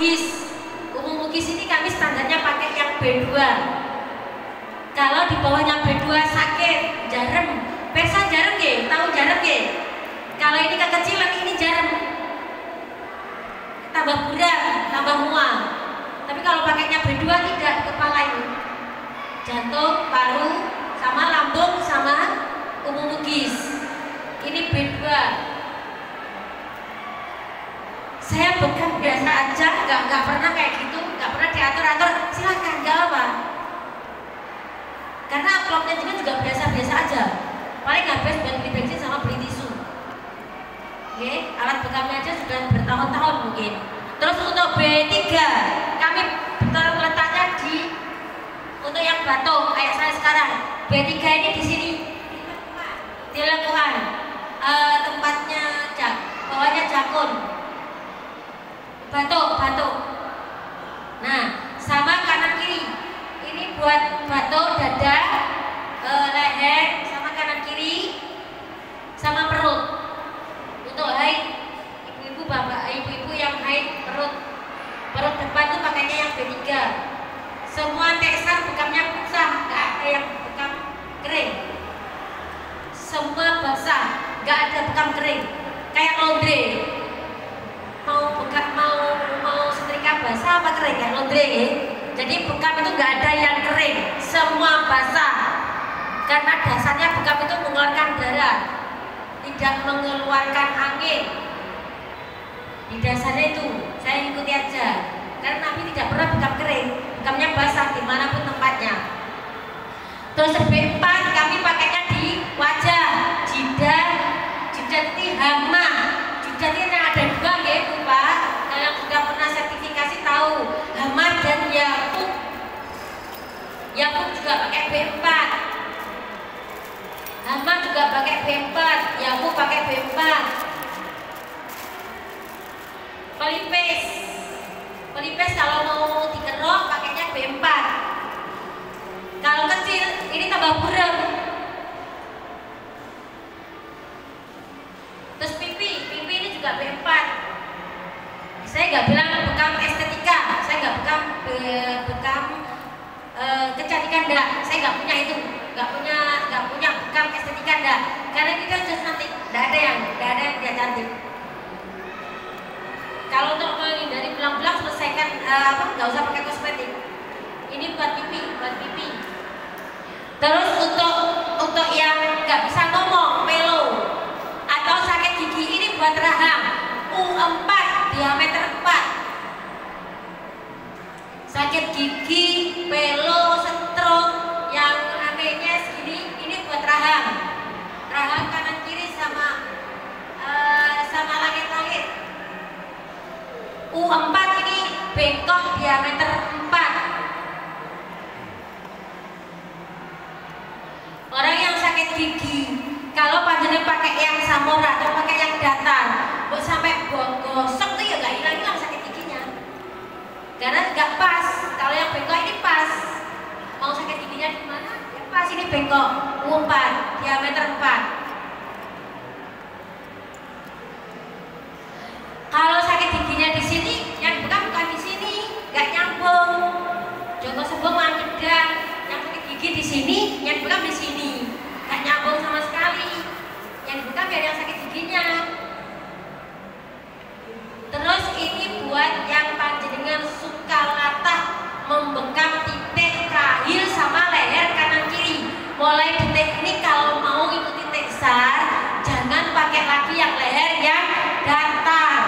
Mugis. Umum Mugis ini kami standarnya pakai yang B2. Kalau di bawahnya B2 sakit, jarem. Persa jarem nggih, tahu jarem nggih? Kalau ini kekecilan ini jarem. Tambah buram, tambah mual. Tapi kalau pakainya B2 tidak, kepala ini. Jantung, paru, sama lambung, sama umum Mugis. Ini B2. Saya bekam biasa aja, nggak pernah kayak gitu, nggak pernah diatur-atur. Silakan, nggak apa. Karena amplopnya juga biasa-biasa aja. Paling habis buat beli bensin sama beli tisu. Oke, alat bekamnya aja sudah bertahun-tahun mungkin. Terus untuk B3, kami letaknya untuk yang batuk kayak saya sekarang. B3 ini di sini di lekuan, tempatnya bawahnya jakun. Batuk. Nah, sama kanan kiri. Ini buat batuk dada, leher, sama kanan kiri, sama perut. Untuk haid, ibu-ibu, bapak, ibu-ibu yang haid perut depan tuh pakainya yang B3. Semua teksar bekamnya basah, nggak ada yang bekam kering. Semua basah, nggak ada bekam kering. Kayak laundry. Mau setrika basah apa kering kayak laundry ya? Jadi bekam itu nggak ada yang kering, semua basah. Karena dasarnya bekam itu mengeluarkan darah, tidak mengeluarkan angin. Di dasarnya itu saya ikuti aja. Karena Nabi tidak pernah bekam kering, bekamnya basah dimanapun tempatnya. Terus B4 kami pakainya di wajah, jidat ini hama. Jidat ini ada dua ya Bu Pak. Yang sudah pernah sertifikasi tahu hama dan yakut. Yakut juga pakai B4. Hama juga pakai B4, yakut pakai B4. Pelipis kalau mau dikerok pakainya B4. Kalau kecil ini tambah buram. Terus pipi ini juga B4. Saya nggak bilang bekam estetika, saya nggak bekam kecantikan enggak. Saya nggak punya itu, nggak punya bekam estetika enggak. Karena kita sudah cantik, nggak ada yang dia cantik. Kalau untuk menghindari belang-belang selesaikan nggak usah pakai kosmetik. Ini buat pipi. Terus untuk yang nggak bisa ngomong, melo atau sakit gigi ini buat rahang. U4 diameter 4. Sakit gigi, pelo, stroke, yang anehnya segini, ini buat rahang. Rahang kanan kiri sama langit-langit. U4 ini bengkok diameter 4. Orang yang sakit gigi, kalau panjenengan pakai yang samora atau pakai yang datar, buat sampai gosok tuh ya nggak hilang sakit giginya. Karena nggak pas. Kalau yang bengkok ini pas. Mau sakit giginya di mana? Ya pas, ini bengkok. U4 diameter 4. Kalau sakit giginya di sini, yang bukan di sini, nggak nyambung. Joko sebelum gedang, yang sakit gigi di sini, yang bukan di sini, nggak nyambung sama sekali. Yang bukan biar yang sakit giginya. Terus ini buat yang panjenengan suka latah membekam titik kahil sama leher kanan kiri. Mulai detik ini kalau mau ikuti teksar, jangan pakai lagi yang leher yang datar.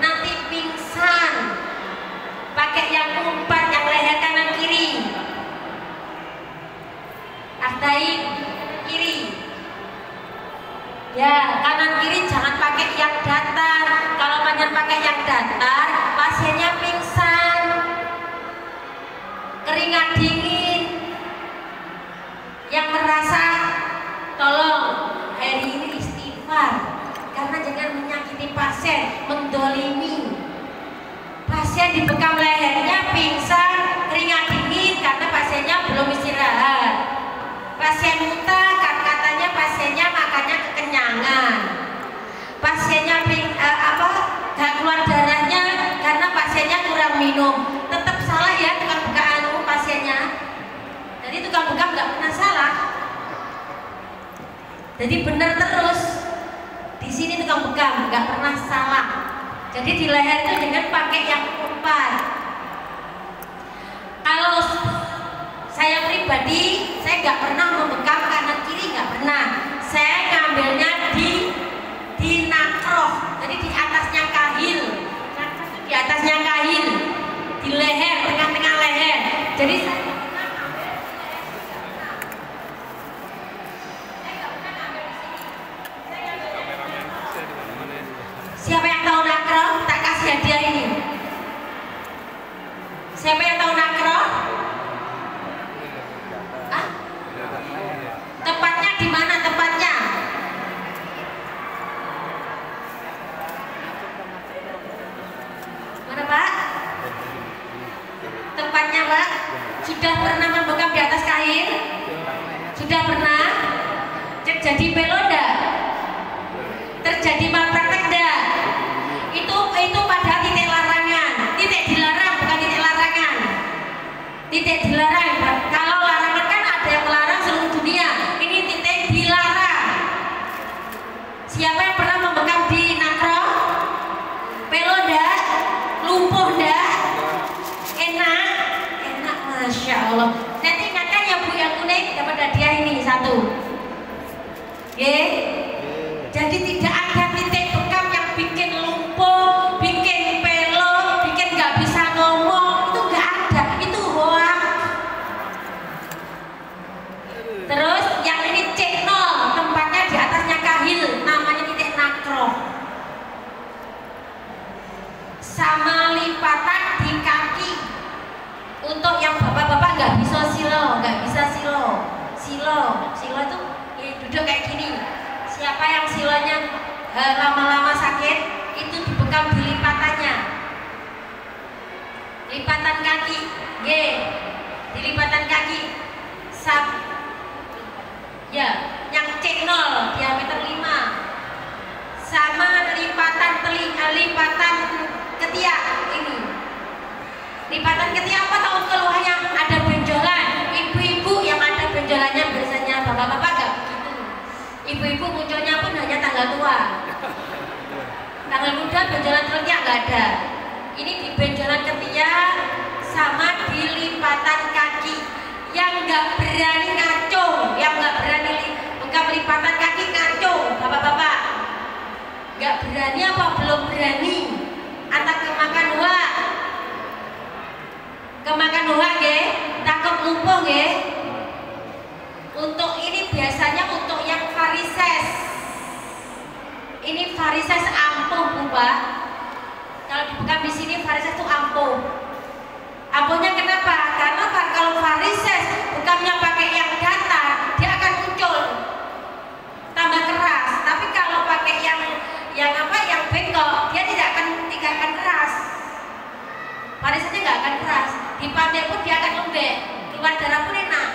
Nanti pingsan. Pakai yang umpat, yang leher kanan kiri. Artai kiri. Ya, kanan kiri jangan pakai yang datar. Kalau panjang pakai yang datar, pasiennya pingsan, keringat dingin. Yang merasa, tolong hari ini istighfar, karena jangan menyakiti pasien, mendolimi. Pasien dibekam lehernya pingsan, keringat dingin karena pasiennya belum istirahat. Pasien muntah katanya pasiennya makannya kekenyangan. Pasiennya gak keluar darahnya minum. Tetap salah ya tukang bekam pasiennya. Jadi tukang bekam nggak pernah salah. Jadi benar terus. Di sini tukang bekam nggak pernah salah. Jadi di leher itu dengan pakai yang umpan. Kalau saya pribadi, saya nggak pernah membekam kanan kiri, nggak pernah. Saya ngambilnya di nakroh, jadi di atasnya kahil. Nakroh itu di atasnya kahil, di leher, tengah-tengah leher. Jadi saya nggak pernah ngambil di leher, saya nggak pernah ngambil di sini. Saya ngambil. Siapa yang tahu nakroh? Tak kasih hadiah ini. Siapa yang tahu nakroh? Tempatnya di mana tempatnya? Mana Pak? Tempatnya Pak? Sudah pernah membekam di atas kain? Sudah pernah? Terjadi pelo enggak? Terjadi malpraktek enggak? Itu pada titik larangan. Titik dilarang bukan titik larangan. Titik dilarang. Kalau larangan kan ada yang melarang seluruh dunia. Ini titik dilarang. Siapa yang pernah membekam di nakroh? Pelo ndak? Lumpuh ndak? Enak? Enak, Masya Allah. Nanti ingatkan ya Bu yang kuning dapat hadiah ini satu. Oke? Jadi tidak ada titik bekam yang bikin lumpuh, bikin pelo, bikin nggak bisa ngomong. Itu nggak ada. Itu hoax. Terus yang ini C0, tempatnya di atasnya kahil, namanya titik nakroh. Sama lipatan di kaki. Untuk yang bapak-bapak nggak bisa silo, silo itu ya, duduk kayak gini. Siapa yang silonya lama-lama sakit, itu dibekam di lipatannya. Lipatan kaki, di lipatan kaki. Ya, yang C0 diameter 5 sama lipatan lipatan ketiak ini. Lipatan ketiak apa tahu keluhannya? Ada benjolan. Ibu-ibu yang ada benjolannya biasanya, bapak-bapak gak begitu. Ibu-ibu munculnya pun hanya tanggal tua. Tanggal muda benjolan ketiak gak ada. Ini di benjolan ketiak sama di lipatan kaki. Yang nggak berani ngacung, yang nggak berani bekam lipatan kaki ngacung, bapak-bapak nggak berani apa belum berani? Anak kemakan uang takut lumpuh Untuk ini biasanya untuk yang varises. Ini varises ampuh Bu Pak. Kalau dibekam di sini varises itu ampuh. Ampuhnya kenapa? Karena kalau varises bekamnya pakai yang datar, dia akan muncul tambah keras. Tapi kalau pakai yang bengkok, dia tidak akan keras. Varisesnya nggak akan keras. Dipakai pun dia akan lembek, keluar darah pun enak.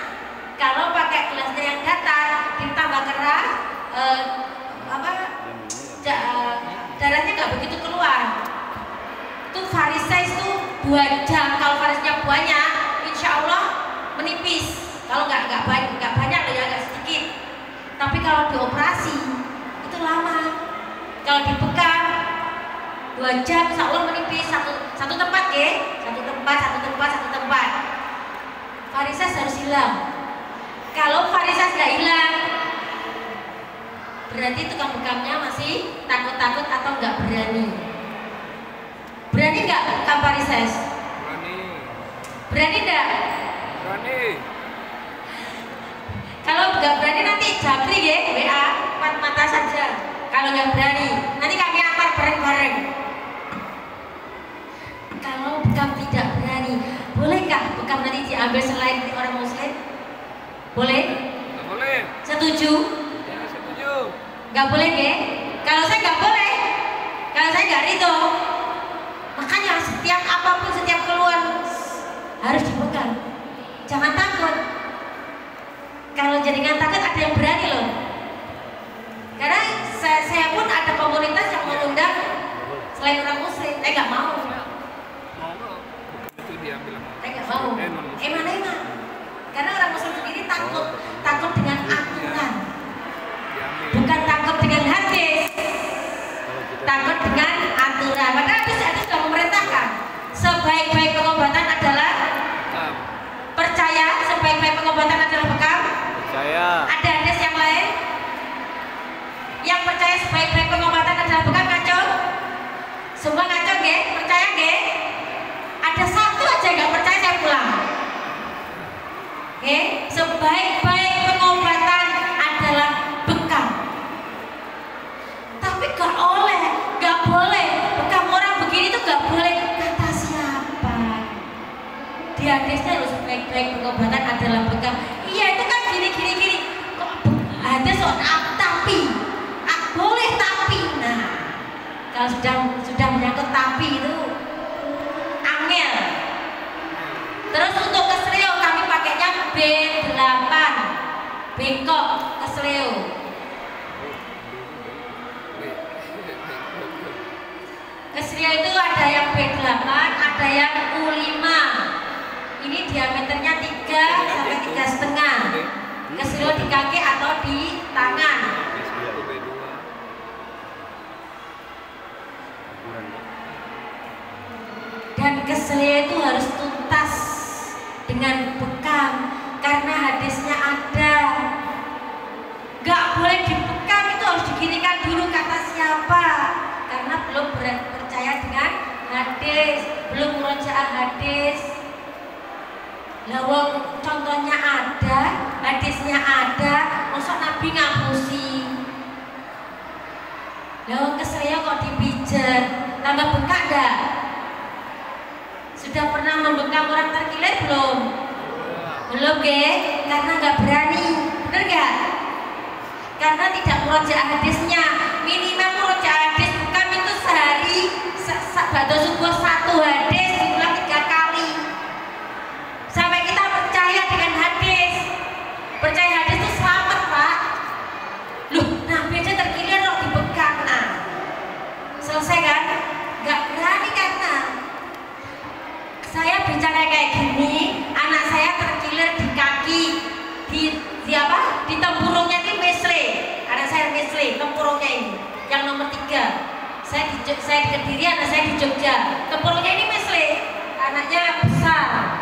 Kalau pakai gelasnya yang datar, ditambah keras, darahnya nggak begitu keluar. Itu varises itu 2 jam. Kalau varisesnya banyak, insya Allah menipis. Kalau nggak banyak ya agak sedikit. Tapi kalau dioperasi itu lama. Kalau dibekam 2 jam, insya Allah menipis. Satu tempat satu tempat. Varises harus hilang. Kalau varises nggak hilang, berarti tukang bekamnya masih takut-takut atau nggak berani. Berani nggak bekam varises? Berani nggak? Berani. Kalau nggak berani nanti jabri WA 4 mata saja. Kalau nggak berani, nanti kami akan bareng-bareng. Kalau bekam tidak berani, bolehkah bekam nanti diambil selain orang muslim? Boleh? Nggak boleh. Setuju? Ya, setuju. Nggak boleh Kalau saya nggak boleh, kalau saya nggak ridho. Makanya setiap apapun, setiap keluhan harus dibekam. Jangan takut. Kalau jenengan takut ada yang berani loh. Karena saya pun ada komunitas yang mengundang selain orang muslim. Saya nggak mau. Emang. Karena orang Muslim sendiri takut dengan aturan, bukan takut dengan hadis, takut dengan aturan. Maka hadis sudah memerintahkan sebaik-baik pengobatan adalah percaya, sebaik-baik pengobatan adalah bekam. Percaya. Ada hadis yang lain yang percaya sebaik-baik pengobatan adalah bekam, ngaco? Semua ngaco nggih? Percaya nggih? Ada satu aja nggak percaya, saya pulang. Oke, sebaik-baik pengobatan adalah bekam. Tapi nggak boleh. Bekam orang begini tuh nggak boleh. Kata siapa? Di hadisnya loh, sebaik-baik pengobatan adalah bekam. Iya itu kan gini. Kok ada soal tapi? Boleh tapi. Nah, kalau sudah menyangkut tapi itu angel. Terus untuk kesleo kami pakainya B8, bengkok kesleo. Kesleo itu ada yang B8, ada yang U5. Ini diameternya 3 sampai 3,5. Kesleo di kaki atau di tangan. Dan kesleo itu harus tuntas dengan bekam karena hadisnya ada. Gak boleh dibekam, itu harus diginikan dulu. Kata siapa? Karena belum percaya dengan hadis, belum murojaah hadis. Lawang contohnya ada, hadisnya ada, masa Nabi ngapusi. Lawang kesleo kok dipijat, tambah bengkak gak? Sudah pernah membekam orang terkilir belum? Belum ge? Karena nggak berani, bener gak? Karena tidak murojaah hadisnya. Minimal murojaah hadis bekam itu sehari ba'da subuh 1 hadis diulang 3 kali. Sampai kita percaya dengan hadis. Percaya hadis itu selamat, Pak. Loh, Nabi aja terkilir kok dibekam. Nah, selesai kan? Nggak berani karena saya bicara kayak gini, anak saya terkilir di kaki, di tempurungnya ini mesle. Anak saya mesle, tempurungnya ini, yang nomor 3. Saya di Kediri, anak saya di Jogja. Tempurungnya ini mesle, anaknya besar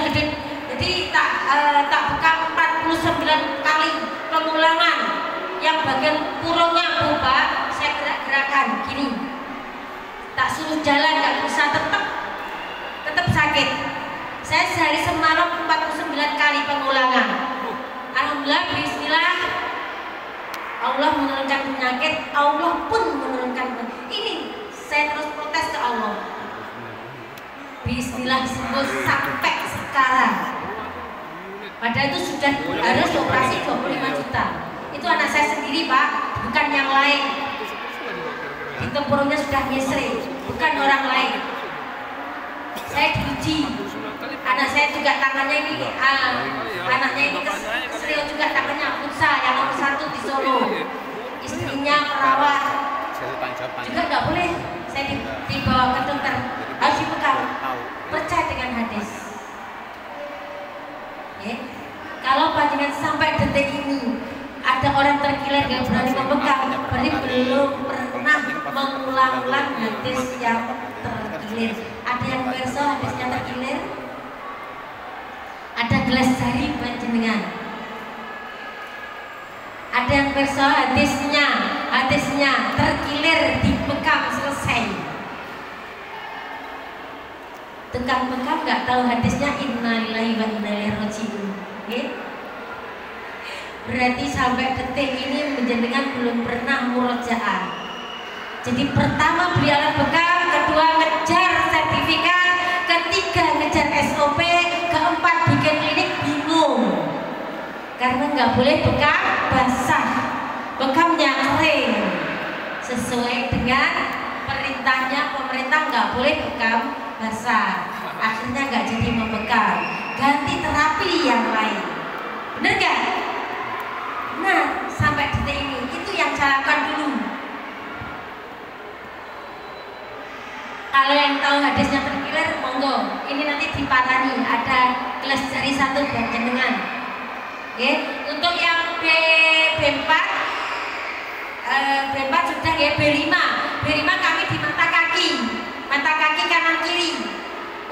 gede. Jadi tak bekam 49 kali pengulangan. Yang bagian purungnya berubah, saya gerak-gerakan gini. Tak suruh jalan, nggak bisa, tetap sakit. Saya sehari semalam 49 kali pengulangan. Alhamdulillah, bismillah, Allah menurunkan penyakit, Allah pun menurunkan penyakit. Ini saya terus protes ke Allah. Bismillah sembuh sampai sekarang. Padahal itu sudah harus operasi 25 juta. Itu anak saya sendiri, Pak, bukan yang lain. Di tempurungnya sudah nyesre, bukan orang lain. Saya diuji. Anak saya juga tangannya ini, anaknya ini kesleo juga tangannya futsal, yang nomor 1 di Solo. Istrinya perawat, juga nggak boleh. Saya dibawa ke dokter, harus dibekam. Percaya dengan hadis. Kalau panjenengan sampai detik ini ada orang terkilir yang berani membekam, berarti belum pernah mengulang-ulang hadis yang terkilir. Ada yang verso hadisnya terkilir? Ada gelas jari panjenengan. Ada yang verso hadisnya terkilir, dibekam, selesai. Tukang bekam nggak tahu hadisnya innalillahi wa inna ilaihi raji'un. Berarti sampai detik ini menjenengan belum pernah murojaah. Jadi pertama beli alat bekam, kedua ngejar sertifikat, ketiga ngejar SOP, keempat bikin klinik bingung. Karena nggak boleh bekam basah, bekamnya kering. Sesuai dengan perintahnya pemerintah nggak boleh bekam basah. Akhirnya nggak jadi membekam, ganti terapi yang lain. Bener gak? Nah, sampai detik ini itu yang saya lakukan dulu. Kalau yang tahu hadisnya terkilir, monggo. Ini nanti dipatani, ada kelas jari 1 buat jenengan. Oke, untuk yang B4 B4 sudah ya. B5 kami di mata kaki kanan kiri.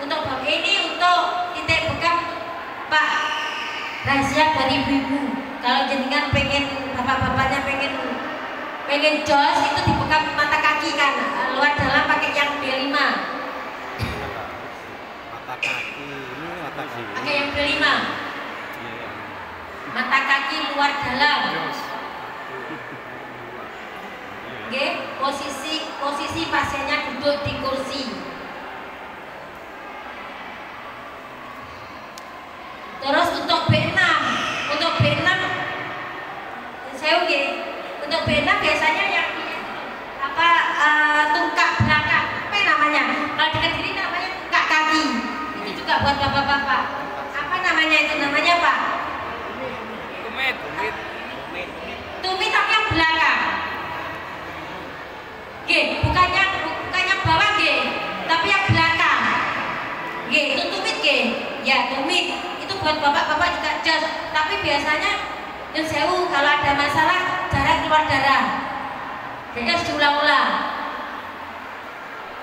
Untuk bab ini untuk titik bekam Pak, rahasia dari ibu-ibu. Kalau jenengan pengen, bapak-bapaknya pengen jos, itu dibekam mata kaki kan, luar dalam pakai yang B5. Pakai yang B5. Mata kaki luar dalam. Oke, posisi pasiennya duduk di kursi. Terus untuk B6 saya untuk B6 biasanya yang tungkak belakang, apa namanya? Kalau dekat sini namanya tungkak kaki. Itu juga buat bapak-bapak. Apa namanya itu? Namanya Pak? Tumit tapi yang belakang. Bukannya bawah tapi yang belakang. Itu tumit ya tumit. Itu buat bapak-bapak juga jos. Tapi biasanya nyun sewu kalau ada masalah jarang keluar darah. Jadi harus diulang-ulang.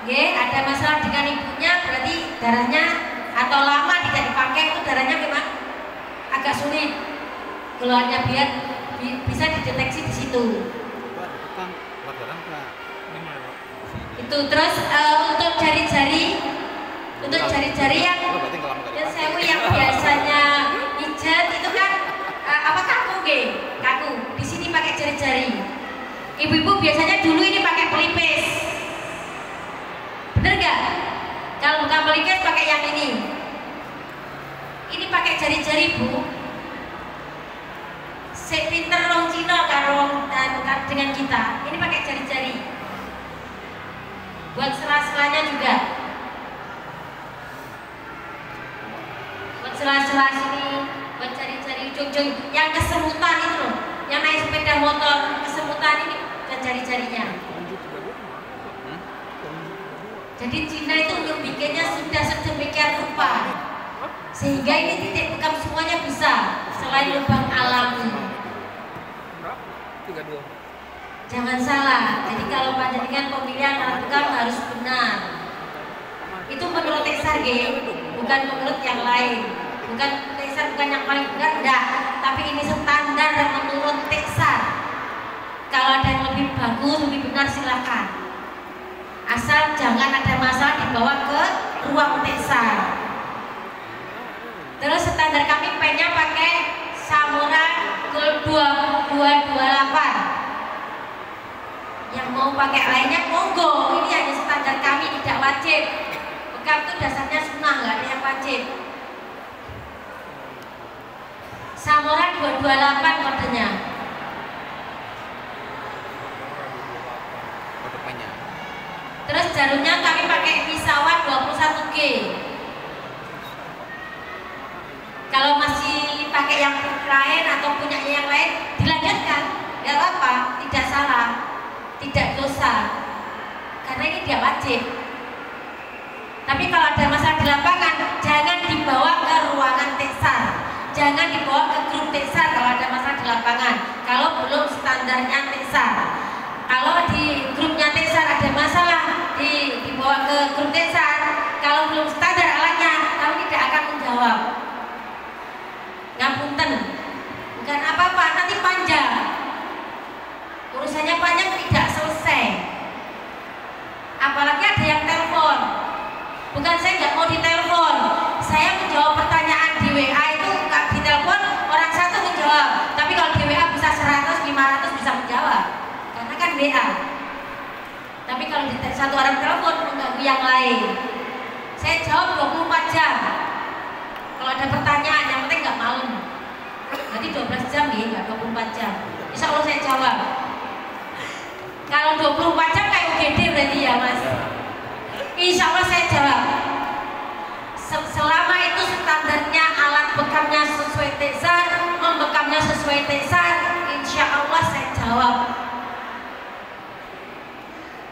Ada masalah dengan ibunya, berarti darahnya atau lama tidak dipakai, itu darahnya memang agak sulit keluarnya, biar bisa dideteksi di situ. Itu terus untuk jari-jari yang sewu yang biasanya pijat itu kan kaku. Di sini pakai jari-jari. Ibu-ibu biasanya dulu ini pakai pelipis. Bener nggak? Kalau bukan pelipis pakai yang ini. Ini pakai jari-jari, Bu. Sepinter rong Cina karo dengan kita. Ini pakai jari-jari. Buat sela-selanya juga. Buat sela-sela sini, buat jari-jari ujung-ujung yang kesemutan itu loh. Yang naik sepeda motor kesemutan ini dan jari-jarinya. Jadi Cina itu bikinnya sudah sedemikian rupa sehingga ini titik bekam semuanya bisa selain lubang alami. Jangan salah. Jadi kalau panjenengan pemilihan alat bekam harus benar. Itu menurut Tesar bukan menurut yang lain. Bukan Tesar bukan yang paling benar, enggak. Tapi ini standar dan menurut Tesar. Kalau ada yang lebih bagus, lebih benar silakan. Asal jangan ada masalah dibawa ke ruang Tesar. Terus standar kami pennya pakai Samurai Gold 2228. Yang mau pakai lainnya monggo. Ini hanya standar kami, tidak wajib. Bekam itu dasarnya sunnah, nggak ada yang wajib. Samurai 228 kodenya. Terus jarumnya kami pakai Misawan 21G. Kalau masih pakai yang lain atau punyanya yang lain, dilanjutkan, nggak apa-apa, tidak salah, tidak dosa, karena ini tidak wajib. Tapi kalau ada masalah di lapangan, jangan dibawa ke ruangan Tesar, jangan dibawa ke grup Tesar kalau ada masalah di lapangan. Kalau belum standarnya Tesar, kalau di grupnya Tesar ada masalah, dibawa ke grup Tesar, kalau belum standar alatnya, kami tidak akan menjawab. Ngapunten, bukan apa-apa, nanti panjang. Urusannya panjang tidak selesai. Apalagi ada yang telepon. Bukan saya nggak mau ditelepon, saya menjawab pertanyaan di WA itu nggak ditelepon, orang satu menjawab. Tapi kalau di WA bisa 100, 500 bisa menjawab, karena kan WA. Tapi kalau di satu orang telepon mengganggu yang lain. Saya jawab 24 jam. Kalau ada pertanyaan, yang penting nggak malam. Berarti 12 jam ya, nggak 24 jam. Insya Allah saya jawab. Kalau 24 jam kayak UGD berarti ya Mas. Insya Allah saya jawab. Selama itu standarnya alat bekamnya sesuai Tesar, membekamnya sesuai Tesar, insya Allah saya jawab.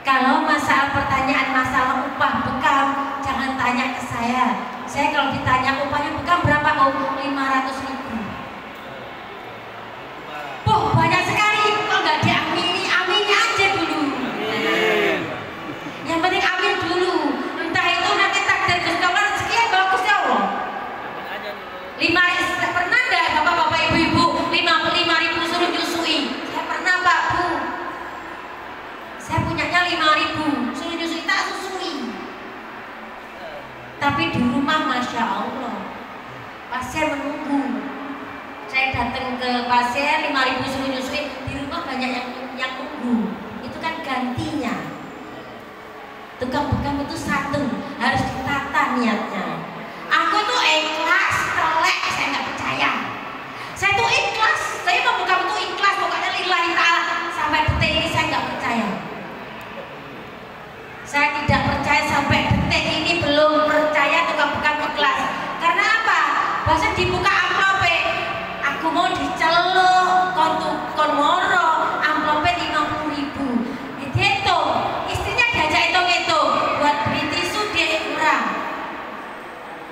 Kalau masalah pertanyaan masalah upah Saya kalau ditanya upahnya bekam berapa, 500.000. Banyak sekali, kok nggak diamini, amini aja dulu. Yang penting amin dulu. Entah itu nanti takdir Gusti Allah, sekian bagus ya Allah. 5 pernah nggak bapak-bapak ibu-ibu 55.000 suruh nyusui? Saya pernah Pak Bu. Saya punyanya 5.000 suruh nyusui, tak susui. Tapi di rumah Masya Allah pasien menunggu. Saya datang ke pasien 5.000 suruh nyusui, di rumah banyak yang nunggu. Itu kan gantinya. Tukang bekam itu satu, harus ditata niatnya. Aku tuh ikhlas, telek, saya nggak percaya. Saya tuh ikhlas, saya mau bekam itu ikhlas, pokoknya lillahi ta'ala. Sampai detik ini saya nggak percaya. Saya tidak percaya sampai detik ini, belum percaya tukang bekam ikhlas. Karena apa? Bahasa dibuka amplopnya, aku mau diceluk, kon moro, amplopnya 50.000. Itu istrinya diajak itu buat beli tisu, dia kurang.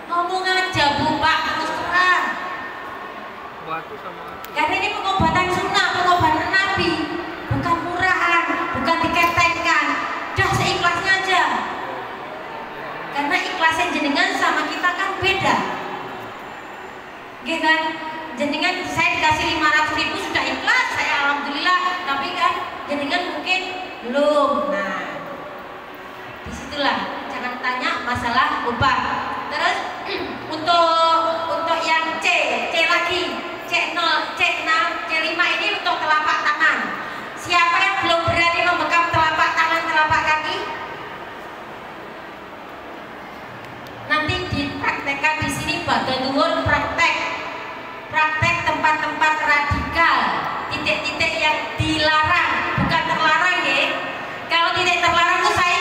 Ngomong aja Bu Pak, terus terang. Karena ini pengobatan sunnah, pengobatan Nabi, bukan murahan, bukan diketengkan. Udah seikhlasnya aja. Karena ikhlasnya jenengan sama kita kan beda. Kan? Jenengan saya dikasih 500.000 sudah ikhlas, saya alhamdulillah. Tapi kan jenengan mungkin belum. Nah, disitulah jangan tanya masalah upah. Terus untuk yang C lagi, C0, C6, C5 ini untuk telapak tangan. Siapa yang belum berani membekam telapak tangan, telapak kaki? Nanti dipraktekkan di sini bagian luhur, praktek tempat-tempat radikal, titik-titik yang dilarang, bukan terlarang ya. Kalau titik terlarang itu saya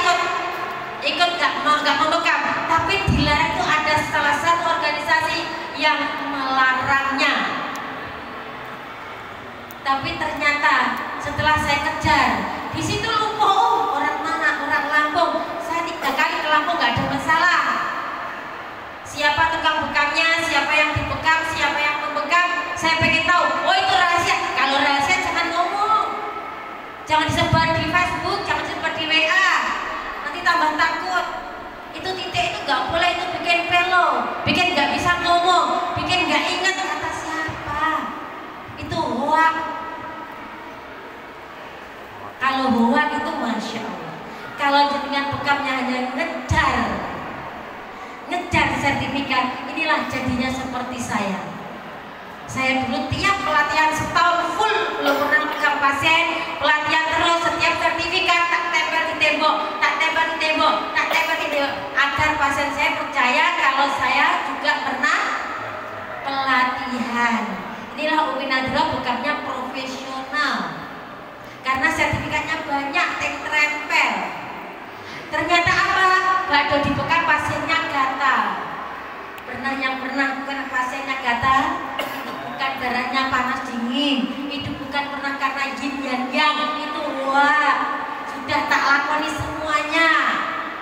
ikut nggak membekam, tapi dilarang itu ada salah satu organisasi yang melarangnya. Tapi ternyata setelah saya kejar, di situ lumpuh. Orang mana? Orang Lampung. Saya 3 kali ke Lampung nggak ada masalah. Siapa tukang bekamnya, siapa yang dibekam, siapa yang membekam, saya pengen tahu. Oh itu rahasia. Kalau rahasia jangan ngomong, jangan disebar di Facebook, jangan disebar di WA. Nanti tambah takut. Itu titik itu nggak boleh, itu bikin pelo, bikin nggak bisa ngomong, bikin nggak ingat kata siapa. Itu hoak. Kalau hoak itu Masya Allah. Kalau jenengan bekamnya hanya ngejar sertifikat, inilah jadinya seperti saya. Saya dulu tiap pelatihan setahun full, belum pernah bekam pasien, pelatihan terus, setiap sertifikat tak tempel di tembok, agar pasien saya percaya kalau saya juga pernah pelatihan. Inilah Umi Nadra bekamnya profesional, karena sertifikatnya banyak, tempel. Ternyata apa? Bado dibekam pasiennya gatal. Yang pernah bukan pasiennya gatal, itu bukan darahnya panas dingin, itu bukan pernah karena yin dan yang, itu wah sudah tak lakoni semuanya.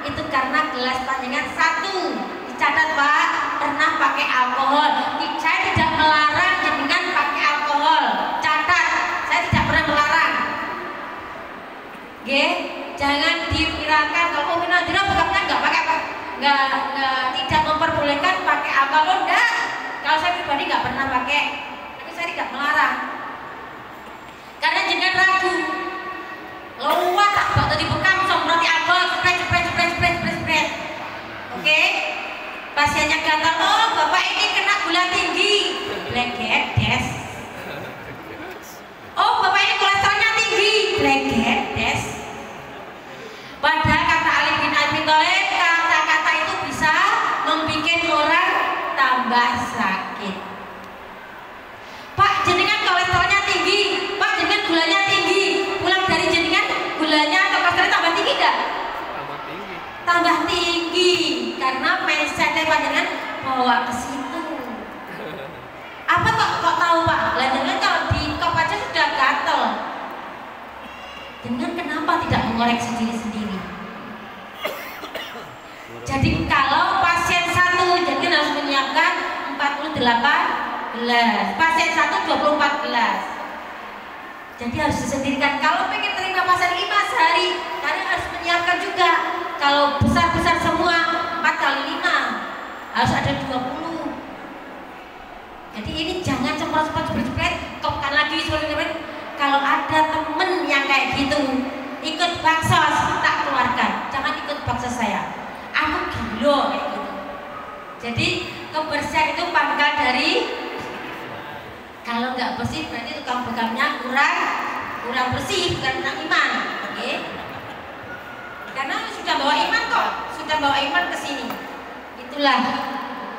Itu karena gelas panjangan 1. Dicatat Pak, pernah pakai alkohol. Saya tidak melarang jenengan pakai alkohol. Catat, saya tidak pernah melarang. Jangan diviralkan kalau Umi Nadra bekamnya nggak pakai apa, tidak memperbolehkan pakai alkohol. Enggak, kalau saya pribadi nggak pernah pakai, tapi saya tidak melarang. Karena jenengan ragu, luwat tak bakal dibekam semprot alkohol, spray. Oke, pasiennya gatal, oh bapak ini kena gula tinggi, blegedes. Oh bapak ini kolesterolnya tinggi, blegedes. Padahal kata Ali bin Abi Thalib, kata-kata itu bisa membuat orang tambah sakit. Pak jenengan kolesterolnya tinggi, Pak jenengan gulanya tinggi, pulang dari jenengan gulanya atau kolesterolnya tambah tinggi enggak? Tambah tinggi, karena mindsetnya panjenengan bawa ke situ. Apa kok tahu Pak? Lah jenengan kalau di kop aja sudah gatel. Jenengan kenapa tidak mengoreksi diri sendiri? Jadi kalau pasien gelas, pasien 1 24 gelas. Jadi harus disendirikan. Kalau pengen terima pasien 5 sehari, kalian harus menyiapkan juga. Kalau besar-besar semua 4 kali 5 harus ada 20. Jadi ini jangan cepet-cepet kopkan lagi seperti. Kalau ada temen yang kayak gitu ikut baksos, tak keluarkan. Jangan ikut baksos saya. Aku gila kayak gitu. Jadi kebersihan itu pangkal dari, kalau nggak bersih berarti tukang bekamnya kurang bersih, bukan kurang iman. Oke? Karena sudah bawa iman kok, sudah bawa iman ke sini. Itulah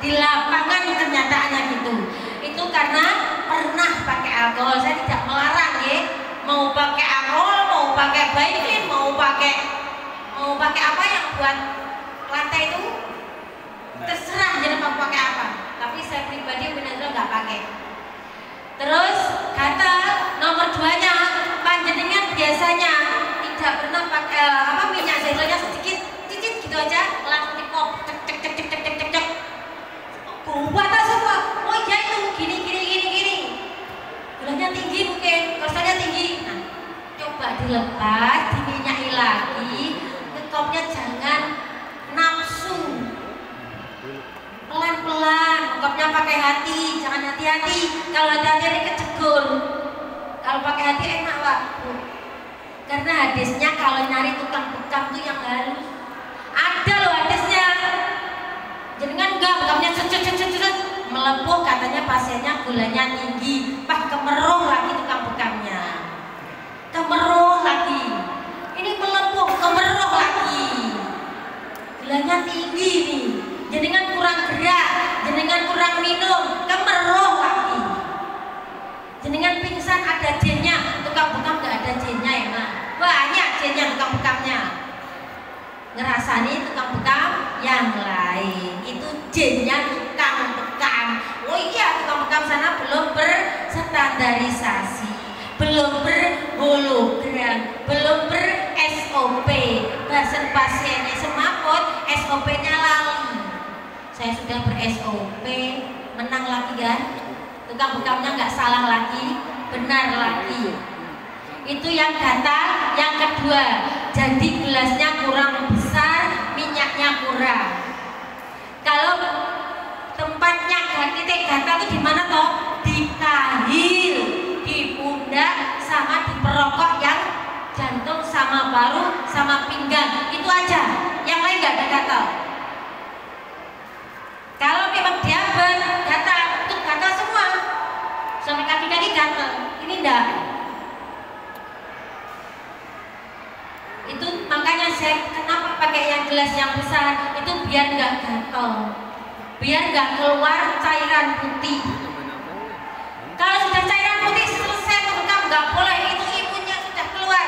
di lapangan kenyataannya gitu. Itu karena pernah pakai alkohol. Saya tidak melarang ya, mau pakai alkohol, mau pakai Baikin, mau pakai apa yang buat lantai itu terserah, jangan mau pakai apa. Tapi saya pribadi benar-benar nggak pakai. Terus kata nomor 2-nya, panjenengan biasanya tidak pernah pakai minyak zaitun sedikit, cicit gitu aja, langsung dipop, cek. Kuat semua. Oh iya itu gini. Gulanya tinggi mungkin, kolesterolnya tinggi. Nah, coba dilepas, diminyaki lagi, ngekopnya jangan nafsu. Pelan-pelan, ngekopnya pakai hati, jangan hati-hati. Kalau hati-hati ini kecegur. Kalau pakai hati enak Pak. Karena hadisnya kalau nyari tukang bekam tuh yang halus. Ada loh hadisnya. Jangan enggak, bekamnya cet melepuh, katanya pasiennya gulanya tinggi. Pak kemeruh lagi tukang bekamnya. Kemeruh lagi. Ini melepuh, kemeruh lagi. Gulanya tinggi nih. Jenengan kurang gerak, jenengan kurang minum, kemeruh lagi. Jenengan pingsan ada jennya, tukang bekam nggak ada jennya ya Mak. Banyak jennya tukang bekamnya. Ngerasani tukang bekam yang lain, itu jennya tukang bekam. Oh iya, tukang bekam sana belum berstandarisasi, belum berhologram, belum ber SOP. Bahasan pasiennya semaput, SOP-nya lali. Saya sudah ber SOP, menang lagi kan? Tukang bekamnya nggak salah lagi, benar lagi. Itu yang gatal. Yang kedua, jadi gelasnya kurang besar, minyaknya kurang. Kalau tempatnya titik gatal itu di mana toh? Di kahil, di pundak, sama di perokok yang jantung, sama paru, sama pinggang. Itu aja. Yang lain nggak ada gatal. Kalau memang diabetes gatal, itu gatal semua. Sampai kaki-kaki gatal. Ini enggak. Itu makanya saya kenapa pakai yang gelas yang besar itu biar nggak gatal, biar nggak keluar cairan putih. Kalau sudah cairan putih selesai bekam nggak boleh, itu imunnya sudah keluar,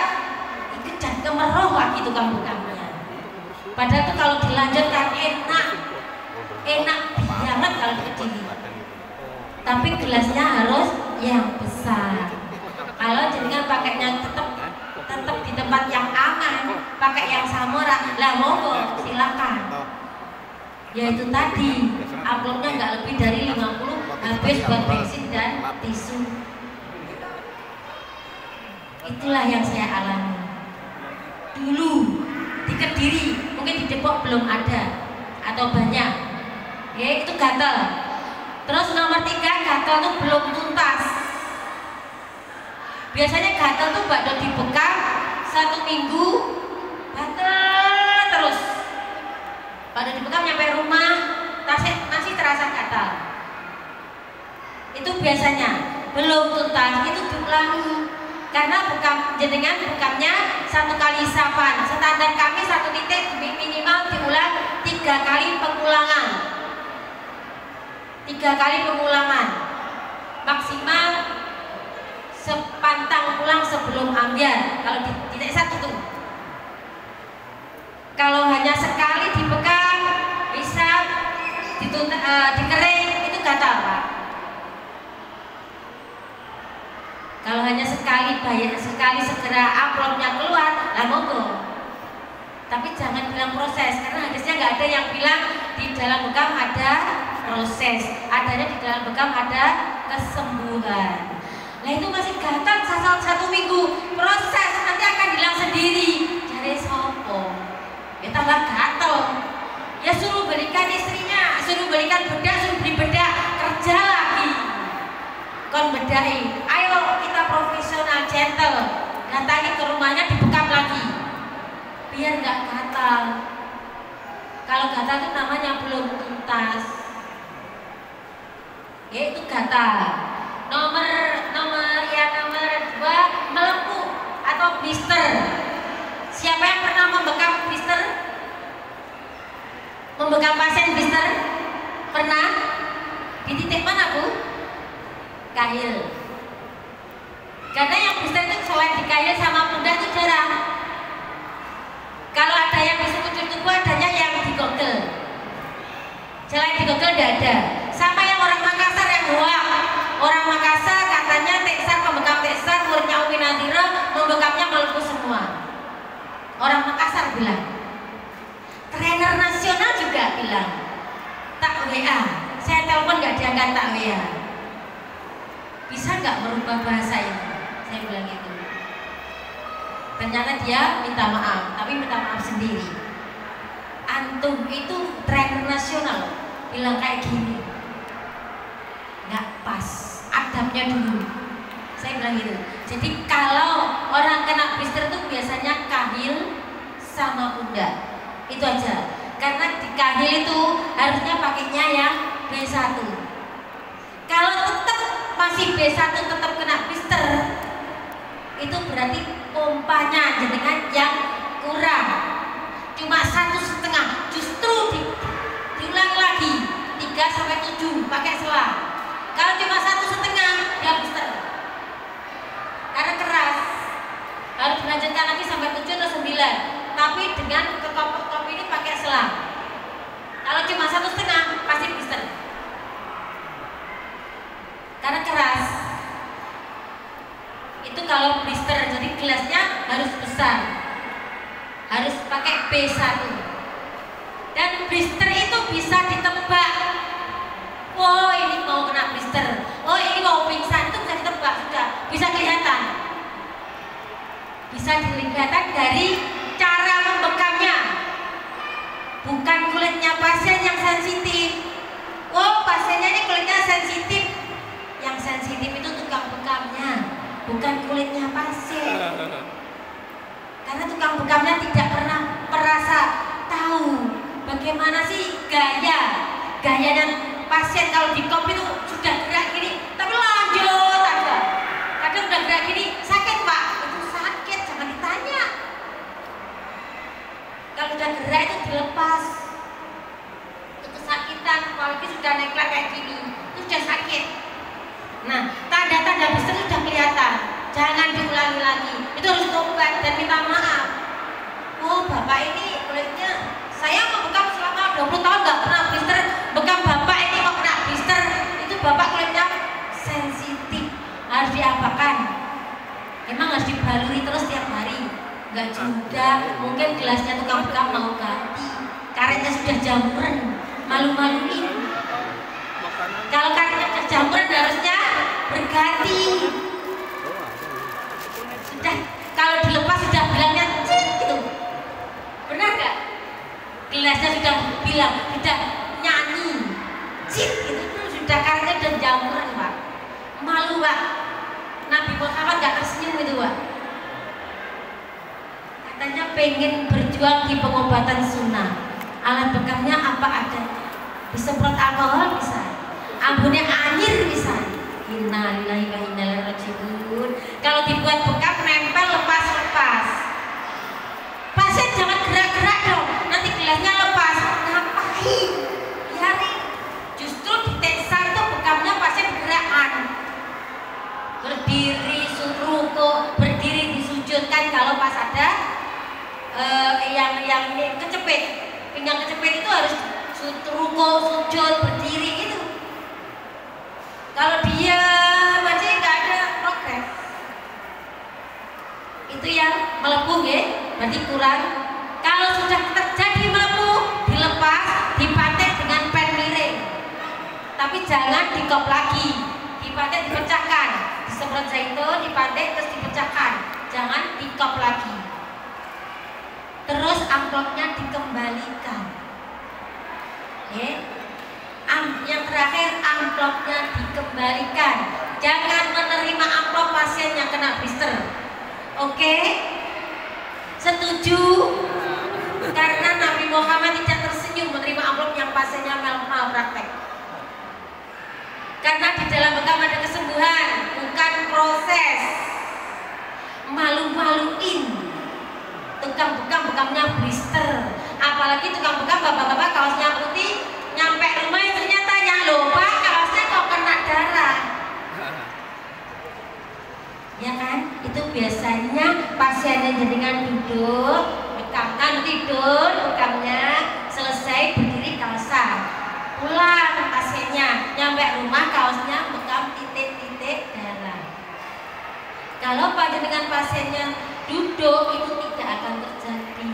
ikut dan kemeruh lagi tukang bekamnya. Padahal itu kalau dilanjutkan enak banget kalau kecil. Tapi gelasnya harus yang besar. Kalau jenengan pakainya tetap di tempat yang aman, pakai yang samora, lah monggo silakan. Ya itu tadi, amplopnya nggak lebih dari 50, habis buat bensin dan tisu. Itulah yang saya alami dulu di Kediri, mungkin di Depok belum ada atau banyak. Ya itu gatal. Terus nomor 3, gatal tuh belum tuntas. Biasanya gatal tuh baru dibekam 1 minggu, gatal terus. Pada dibekam nyampe rumah masih terasa gatal. Itu biasanya belum tuntas, itu diulangi. Karena bekam jenengan bekamnya 1 kali isapan. Standar kami 1 titik minimal diulang 3 kali pengulangan. 3 kali pengulangan. Maksimal sepantang pulang sebelum ambiar. Kalau di titik 1 itu. Kalau hanya sekali dibekam bisa dikering, itu gatal Pak. Kalau hanya sekali segera amplopnya keluar, lah monggo. Tapi jangan bilang proses, karena hadisnya nggak ada yang bilang di dalam bekam ada proses. Adanya di dalam bekam ada kesembuhan. Nah itu masih gatal satu minggu, proses nanti akan hilang sendiri. Cari sopo, ya tambah gatal. Ya suruh belikan istrinya, suruh belikan bedak, suruh beli bedak, kerja lagi. Kon bedai, ayo kita profesional, gentle, datangi ke rumahnya dibekam lagi, biar nggak gatal. Kalau gatal itu namanya belum tuntas, yaitu gatal. Nomor 2 melepuh atau blister. Siapa yang pernah membekam blister? Membekam pasien blister? Pernah? Di titik mana, Bu? Kahil. Karena yang blister itu selain di kahil sama pundak itu jarang. Kalau ada yang di sekujur tubuh, adanya yang di gogel. Selain di gogel tidak ada. Sama yang orang Makassar yang hoak. Orang Makassar katanya teksar, pembekam teksar, muridnya Umi Nadira, membekamnya melepuh semua. Orang Makassar bilang. Trainer nasional juga bilang. Tak WA, saya telepon nggak diangkat, tak WA. Bisa nggak merubah bahasa ini? Saya bilang gitu. Ternyata dia minta maaf, tapi minta maaf sendiri. Antum itu trainer nasional bilang kayak gini, nggak pas, adabnya dulu. Saya bilang gitu. Jadi kalau orang kena blister itu biasanya kahil sama pundak, itu aja. Karena di kahil itu harusnya pakainya yang B1. Kalau tetap masih B1 tetap kena blister, itu berarti pompanya jenengan yang kurang, cuma 1,5. Justru diulangi lagi 3-7 pakai selang. Kalau cuma 1,5 dia blister karena keras, harus dilanjutkan lagi sampai 7 atau 9, tapi dengan ke top ini pakai selang. Kalau cuma 1,5 pasti blister karena keras. Itu kalau blister, jadi gelasnya harus besar, harus pakai B1. Dan blister itu bisa ditebak. Oh ini mau kena blister, oh ini mau pingsan, itu bisa ditebak, sudah bisa kelihatan. Bisa dilihat dari cara membekamnya, bukan kulitnya pasien yang sensitif. Oh pasiennya ini kulitnya sensitif, yang sensitif itu tukang bekamnya, bukan kulitnya pasien. Karena tukang bekamnya tidak pernah merasa tahu bagaimana sih gayanya pasien. Kalau di kop itu sudah gerak gini, tapi lanjut aja. Kadang udah gerak gini, sakit Pak, itu sakit, jangan ditanya. Kalau udah gerak itu dilepas, itu kesakitan. Apalagi sudah neklar kayak gini, itu sudah sakit. Nah, tanda-tanda blister sudah kelihatan. Jangan diulangi lagi. Itu harus tobat dan minta maaf. Oh, Bapak ini kulitnya, saya mau bekam selama 20 tahun nggak pernah blister. Bekam Bapak ini mau kena blister. Itu Bapak kulitnya sensitif. Harus diapakan? Emang harus dibaluri terus tiap hari? Nggak juga. Mungkin gelasnya tukang bekam mau ganti. Karetnya sudah jamuran. Malu-maluin. Kalau karetnya sudah jamuran harusnya berganti. Sudah, kalau dilepas sudah bilangnya cik gitu. Benar gak? Gelasnya sudah bilang, sudah nyanyi cik gitu, sudah karetnya sudah jamuran Pak. Malu Pak. Nabi Muhammad gak tersenyum itu Pak. Katanya pengen berjuang di pengobatan sunnah. Alat bekamnya apa adanya. Disemprot alkohol bisa, ambunnya anyir bisa. Innalillahi wa inna ilaihi raji'un. Kalau dibuat bekam nempel lepas-lepas. Pasien jangan gerak-gerak dong, nanti gelasnya lepas. Ngapain? Biarin. Justru di teksar itu bekamnya pasien gerakan. Berdiri, ruko, berdiri, disujudkan. Kalau pas ada yang ini kecepit, pinggang kecepit itu harus ruko, sujud, berdiri gitu. Kalau dia masih nggak ada progres, itu yang melepuh ya, berarti kurang. Kalau sudah terjadi melepuh, dilepas, dipatek dengan pen miring. Tapi jangan dikop lagi, dipakai dipecahkan, disemprot zaitun, dipakai terus dipecahkan, jangan dikop lagi. Terus amplopnya dikembalikan. Yang terakhir, amplopnya dikembalikan. Jangan menerima amplop pasien yang kena blister. Oke? Setuju? Karena Nabi Muhammad tidak tersenyum menerima amplop yang pasiennya malpraktek. Karena di dalam bekam ada kesembuhan, bukan proses. Malu-maluin tukang bekam, bekamnya blister. Apalagi tukang bekam bapak-bapak kaosnya putih, nyampe rumah ternyata loh Pak, kaosnya kok kena darah. Ya kan? Itu biasanya pasiennya jenengan duduk, bekamkan tidur, bekamnya selesai berdiri kaosan. Pulang pasiennya, nyampe rumah kaosnya bekam titik-titik darah. Kalau dengan pasiennya duduk itu tidak akan terjadi.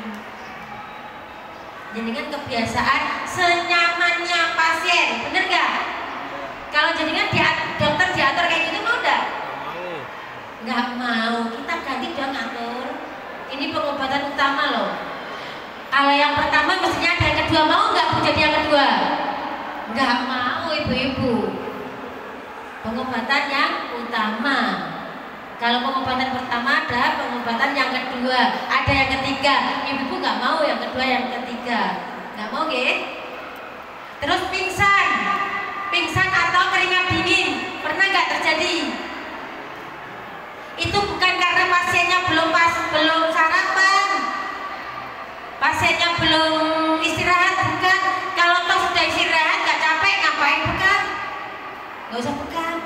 Jenengan kebiasaan senyamannya pasien, bener gak? Kalau jenengan dokter diatur kayak gitu mau enggak? Nggak mau, kita ganti dong atur. Ini pengobatan utama loh. Kalau yang pertama mestinya ada yang kedua, mau nggak Bu jadi yang kedua? Nggak mau ibu-ibu. Pengobatan yang utama. Kalau pengobatan pertama ada, pengobatan yang kedua, ada yang ketiga. Ibu-ibu nggak mau yang kedua, yang ketiga, nggak mau gitu. Terus pingsan atau keringat dingin, pernah nggak terjadi? Itu bukan karena pasiennya belum sarapan, pasiennya belum istirahat, bukan. Kalau toh sudah istirahat nggak capek, ngapain bekam? Nggak usah bekam.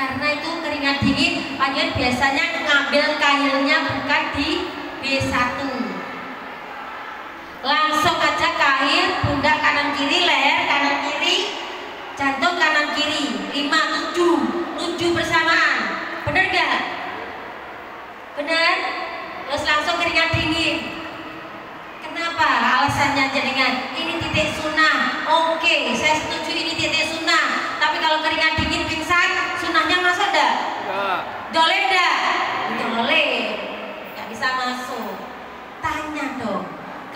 Karena itu keringat dingin, pasien biasanya ngambil kahilnya bukan di B1. Langsung aja kahil, pundak kanan kiri, leher kanan kiri, jantung kanan kiri, 5, 7 bersamaan. Bener gak? Bener? Terus langsung keringat dingin. Kenapa? Alasannya jenengan ini titik sunnah. Oke, saya setuju ini titik sunnah. Tapi kalau keringat dingin pingsan, sunnahnya masuk enggak? Boleh enggak? Boleh. Enggak bisa masuk. Tanya dong,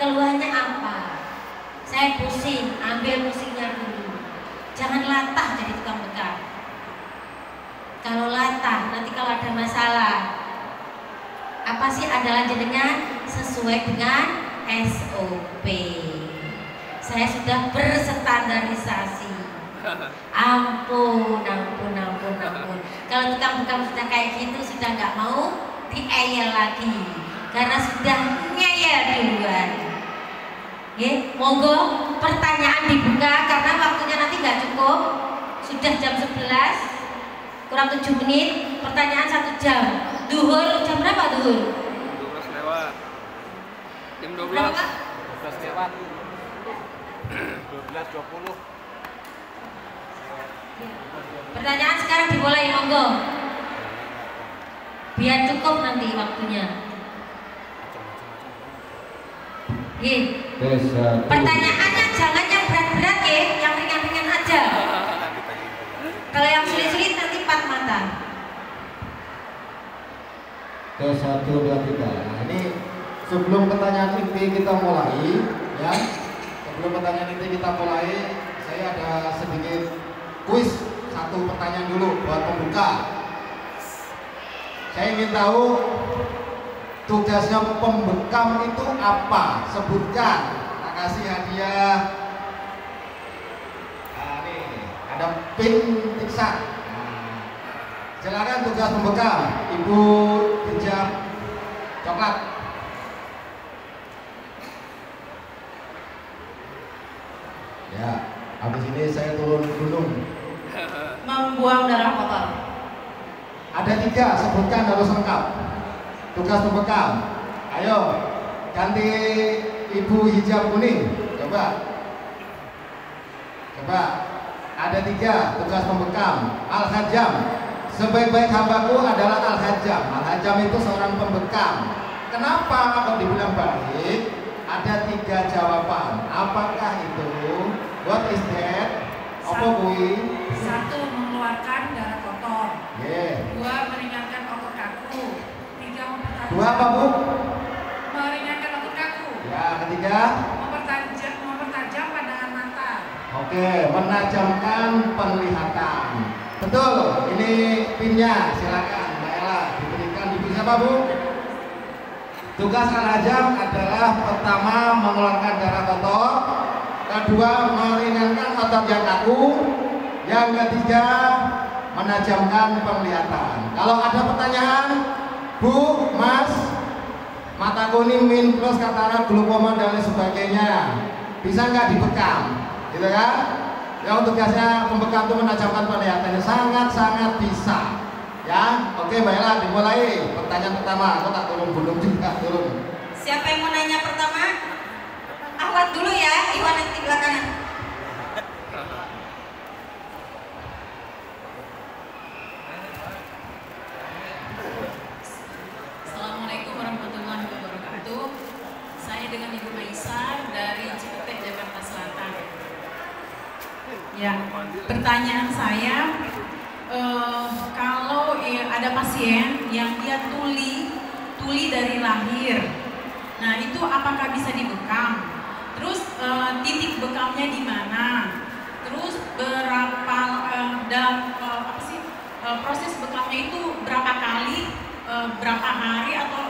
keluhannya apa? Saya pusing, ambil pusingnya dulu. Jangan latah jadi tukang bekam. Kalau latah, nanti kalau ada masalah, apa sih andalan jenengan? Sesuai dengan SOP. Saya sudah berstandarisasi. Ampun. Kalau tukang bekam sudah kayak gitu, sudah nggak mau dieyel lagi, karena sudah ngeyel duluan. Monggo pertanyaan dibuka karena waktunya nanti nggak cukup. Sudah jam 11 kurang 7 menit, pertanyaan 1 jam. Duhur jam berapa duhur? 12 lewat. Jam 12. Berapa? 12 lewat. 12.20. Pertanyaan sekarang dimulai, monggo. Biar cukup nanti waktunya. Pertanyaannya jangan yang berat-berat ya, yang ringan-ringan aja. Kalau yang sulit-sulit nanti 4 mata. Tes 1, 2, 3. Nah, ini sebelum pertanyaan inti kita mulai, ya. Sebelum pertanyaan inti kita mulai, saya ada sedikit kuis. 1 pertanyaan dulu buat pembuka. Saya ingin tahu tugasnya pembekam itu apa? Sebutkan. Tak kasih hadiah. Nah, nih ada pin tiksak. Nah, silakan tugas pembekam, Ibu hijab coklat. Ya, habis ini saya turun gunung. Membuang darah kotor. Ada 3, sebutkan harus lengkap. Tugas pembekam. Ayo, ganti Ibu hijab kuning. Coba. Ada 3 tugas pembekam. Al-Hajam. Sebaik-baik hambaku adalah Al-Hajam. Al-Hajam itu seorang pembekam. Kenapa kok dibilang baik? Ada 3 jawaban. Apakah itu What is that? Apa kui? 1. Mengeluarkan darah kotor. Yeah. 2. Meringankan otot kaku. 3. Mempertajam. 2 apa bu? Meringankan otot kaku. Ya, ketiga. Mempertajam pandangan mata. Oke, menajamkan penglihatan. Betul. Ini pinnya, silakan Mbak Ella diberikan. Ibu siapa bu? Tugas Al-Hajam adalah pertama mengeluarkan darah kotor, kedua meringankan otot yang kaku, yang ketiga menajamkan penglihatan. Kalau ada pertanyaan, Bu, Mas, mata kuning, min plus, katarak, glaukoma dan lain sebagainya, bisa nggak dibekam, gitu kan? Yang tugasnya pembekam itu menajamkan penglihatannya sangat-sangat bisa. Ya, oke Mbak Ella dimulai. Pertanyaan pertama, aku tak turun belum juga turun. Siapa yang mau nanya pertama? Ahwat dulu ya, Iwan nanti belakangan. Assalamualaikum warahmatullahi wabarakatuh. Saya dengan Ibu Maisa dari Cipete, Jakarta Selatan. Ya, pertanyaan saya, kalau ada pasien yang dia tuli dari lahir, nah itu apakah bisa dibekam? Terus titik bekamnya di mana? Terus berapa dalam proses bekamnya itu berapa kali, berapa hari atau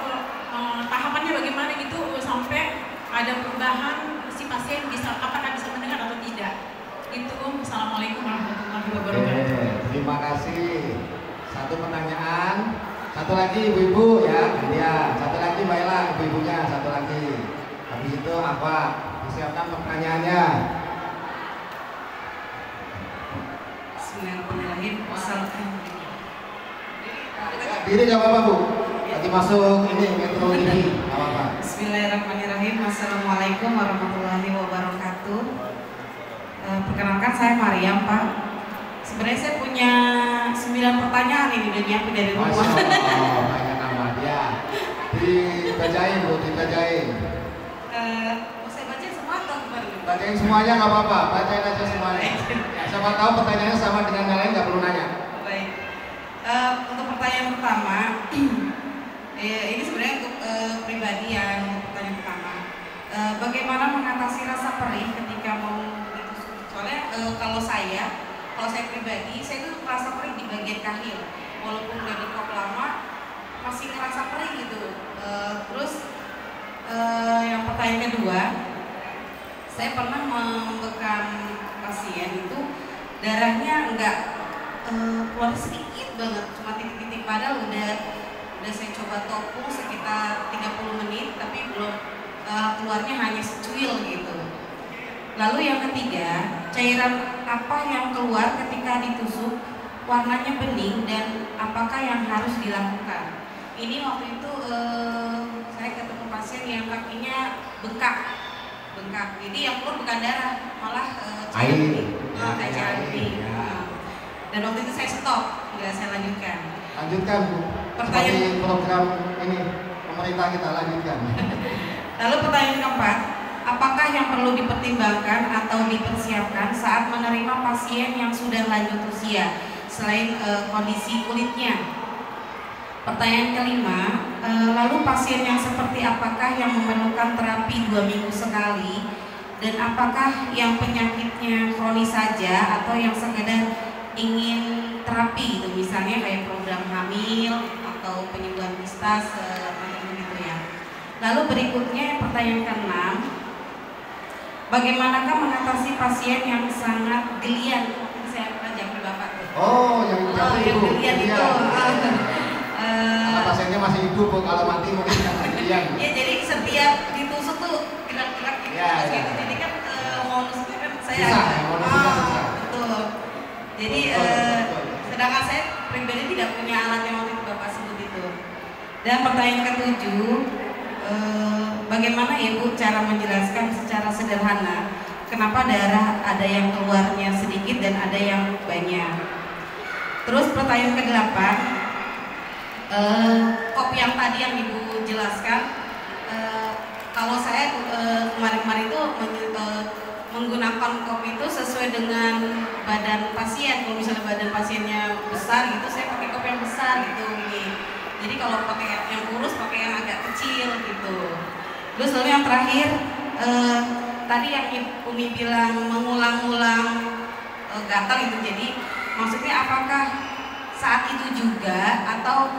tahapannya bagaimana gitu sampai ada perubahan si pasien apakah bisa mendengar atau tidak? Itu. Assalamualaikum warahmatullahi wabarakatuh. Terima kasih. Satu pertanyaan, satu lagi ibu-ibu ya, dia. Satu lagi Mbak Ella, ibu-ibunya satu lagi. Habis itu apa? Disiapkan pertanyaannya. Bismillahirrahmanirrahim. Diri jawab apa bu? Lagi masuk ini Metro TV, nggak apa-apa. Bismillahirrahmanirrahim. Assalamualaikum warahmatullahi wabarakatuh. Perkenalkan saya Mariam, Pak. Sebenarnya saya punya 9 pertanyaan ini udah nyiapin dari rumah. Masya Allah, banyak amat ya. Dibacain bu, dibacain. Mau saya bacain semua atau gimana? Bacain semuanya nggak apa-apa, bacain aja semuanya. Siapa tahu pertanyaannya sama dengan yang lain, nggak perlu nanya. Baik. Untuk pertanyaan pertama, ini sebenarnya untuk pribadi yang pertanyaan pertama. Bagaimana mengatasi rasa perih ketika mau ditusuk? Soalnya kalau saya pribadi, saya tuh merasa perih di bagian kahil, walaupun udah dikop lama masih ngerasa perih gitu. Terus yang pertanyaan kedua, saya pernah membekam pasien itu darahnya enggak keluar sedikit banget, cuma titik-titik, padahal udah saya coba topung sekitar 30 menit tapi belum keluarnya hanya secuil gitu. Lalu yang ketiga, cairan apa yang keluar ketika ditusuk warnanya bening dan apakah yang harus dilakukan? Ini waktu itu saya ketemu pasien yang kakinya bengkak, jadi yang keluar bukan darah, malah cairan bening. Cairan bening. Dan waktu itu saya stop, nggak saya lanjutkan. Lanjutkan bu. Pertanyaan seperti program ini pemerintah kita lanjutkan. Lalu pertanyaan keempat, apakah yang perlu dipertimbangkan atau dipersiapkan saat menerima pasien yang sudah lanjut usia selain kondisi kulitnya? Pertanyaan kelima, lalu pasien yang seperti apakah yang memerlukan terapi 2 minggu sekali dan apakah yang penyakitnya kronis saja atau yang sekedar ingin terapi itu, misalnya kayak program hamil atau penyembuhan kista semacam itu ya. Lalu berikutnya pertanyaan ke-6, bagaimanakah mengatasi pasien yang sangat gelian? Saya jawab Bapak tuh. Oh, yang gelian itu. Kalau pasiennya masih hidup, kalau mati mungkin nggak gelian. Ya, jadi setiap ditusuk tuh gerak-gerak gitu. Ya. Jadi kan mau nusuknya kan saya. Susah, susah. Betul. Jadi sedangkan saya pribadi tidak punya alat yang waktu itu Bapak sebut itu. Dan pertanyaan ke-7, bagaimana Ibu cara menjelaskan secara sederhana kenapa darah ada yang keluarnya sedikit dan ada yang banyak? Terus pertanyaan ke-8, kop yang tadi yang Ibu jelaskan, kalau saya kemarin-kemarin itu menggunakan kop itu sesuai dengan badan pasien. Kalau misalnya badan pasiennya besar gitu, saya pakai kop yang besar gitu. Jadi kalau pakai yang kurus, pakai yang agak kecil gitu. Terus lalu yang terakhir, tadi yang Umi bilang mengulang-ulang gatal itu. Jadi maksudnya apakah saat itu juga atau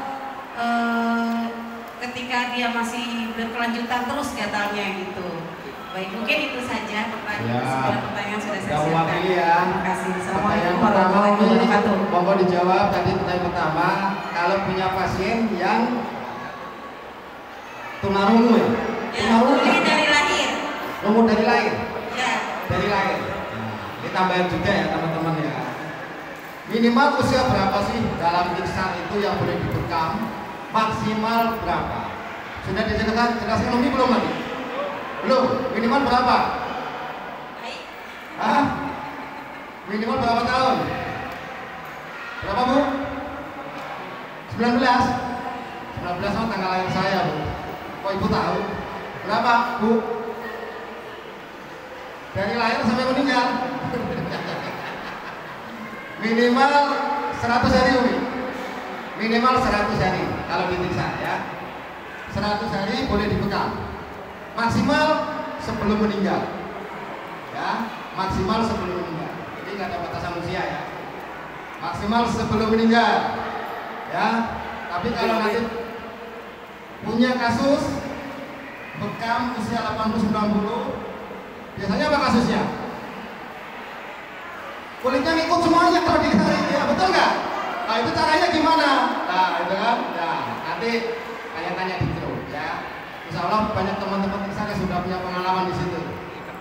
ketika dia masih berkelanjutan terus gatalnya gitu? Baik, mungkin itu saja pertanyaan sudah saya siapkan. Terima kasih. Assalamualaikum warahmatullahi wabarakatuh. Monggo dijawab tadi pertanyaan pertama. Kalau punya pasien yang tunarungu ya? Tuli dari lahir. Rungu dari lahir? Ya. Dari lahir. Ini tambahan juga ya teman-teman ya. Minimal usia berapa sih dalam iksan itu yang boleh dibekam? Maksimal berapa? Sudah jelaskan Umi belum lagi? Belum, minimal berapa? Hah? Minimal berapa tahun? Berapa Bu? 19? 19 tahun tanggal lahir saya Bu. Kok Ibu tahu? Berapa Bu? Dari lahir sampai meninggal? Minimal 100 hari Umi. Minimal 100 hari kalau diperiksa ya. 100 hari boleh dibekam. Maksimal sebelum meninggal, ya, maksimal sebelum meninggal. Jadi nggak ada batasan usia ya. Maksimal sebelum meninggal, ya. Tapi kalau nanti punya kasus bekam usia 80-90, biasanya apa kasusnya? Kulitnya ngikut semuanya kalau ditarik, ya betul nggak? Nah itu caranya gimana? Nah itu kan, nah nanti tanya-tanya di grup ya. Insya Allah banyak teman-teman saya sudah punya pengalaman di situ,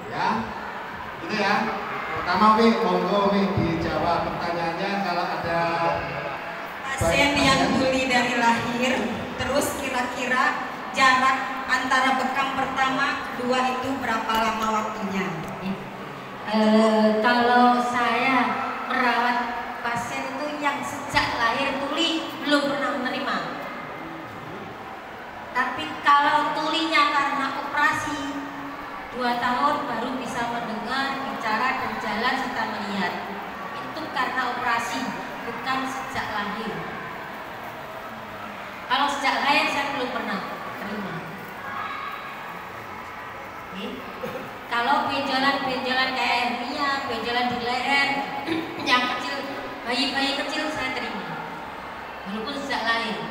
ya. Itu ya. Pertama Umi, monggo Umi dijawab pertanyaannya kalau ada pasien yang tuli dari lahir, terus kira-kira jarak antara bekam pertama kedua itu berapa lama waktunya? Kalau saya merawat pasien itu yang sejak lahir tuli belum pernah menerima. Tapi kalau tulinya karena operasi 2 tahun baru bisa mendengar, bicara, dan jalan serta melihat. Itu karena operasi, bukan sejak lahir. Kalau sejak lahir saya belum pernah terima. Kalau benjolan-benjolan kayak hernia, benjolan di leher yang kecil, bayi-bayi kecil saya terima, walaupun sejak lahir.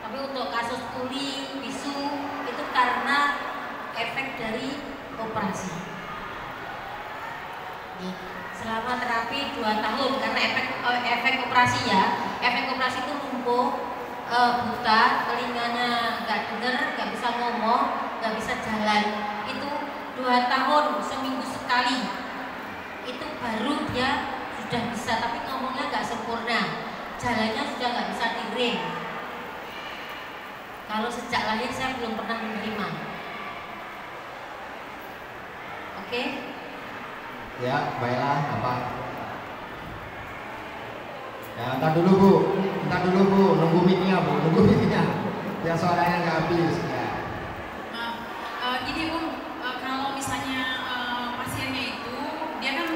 Tapi untuk kasus tuli, bisu itu karena efek dari operasi. Selama terapi 2 tahun karena efek operasi ya. Efek operasi itu lumpuh, buta, telinganya nggak dengar, nggak bisa ngomong, nggak bisa jalan. Itu 2 tahun seminggu sekali. Itu baru dia sudah bisa, tapi ngomongnya nggak sempurna, jalannya sudah nggak bisa tiring. Kalau sejak lahir saya belum pernah menerima. Oke? Ya, baiklah, apa? Ya, ntar dulu Bu, nunggu mic-nya Bu, biar suaranya nggak habis. Ya. Gini kalau misalnya pasiennya itu dia kan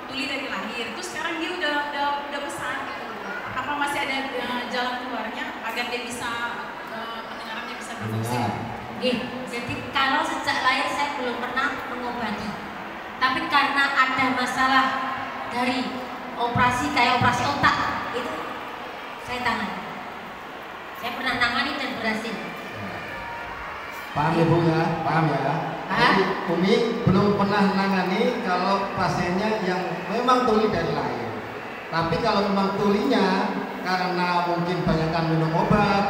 tuli dari lahir, terus sekarang dia udah besar gitu. Apa masih ada jalan keluarnya agar dia bisa pendengarannya bisa berfungsi? Jadi kalau sejak lahir saya belum pernah mengobati. Tapi karena ada masalah dari operasi kayak operasi otak itu saya tangani. Saya pernah tangani dan berhasil. Paham ya Bu ya? Paham ya? Jadi Umi belum pernah nangani kalau pasiennya yang memang tuli dari lahir. Tapi kalau memang tulinya karena mungkin banyakkan minum obat,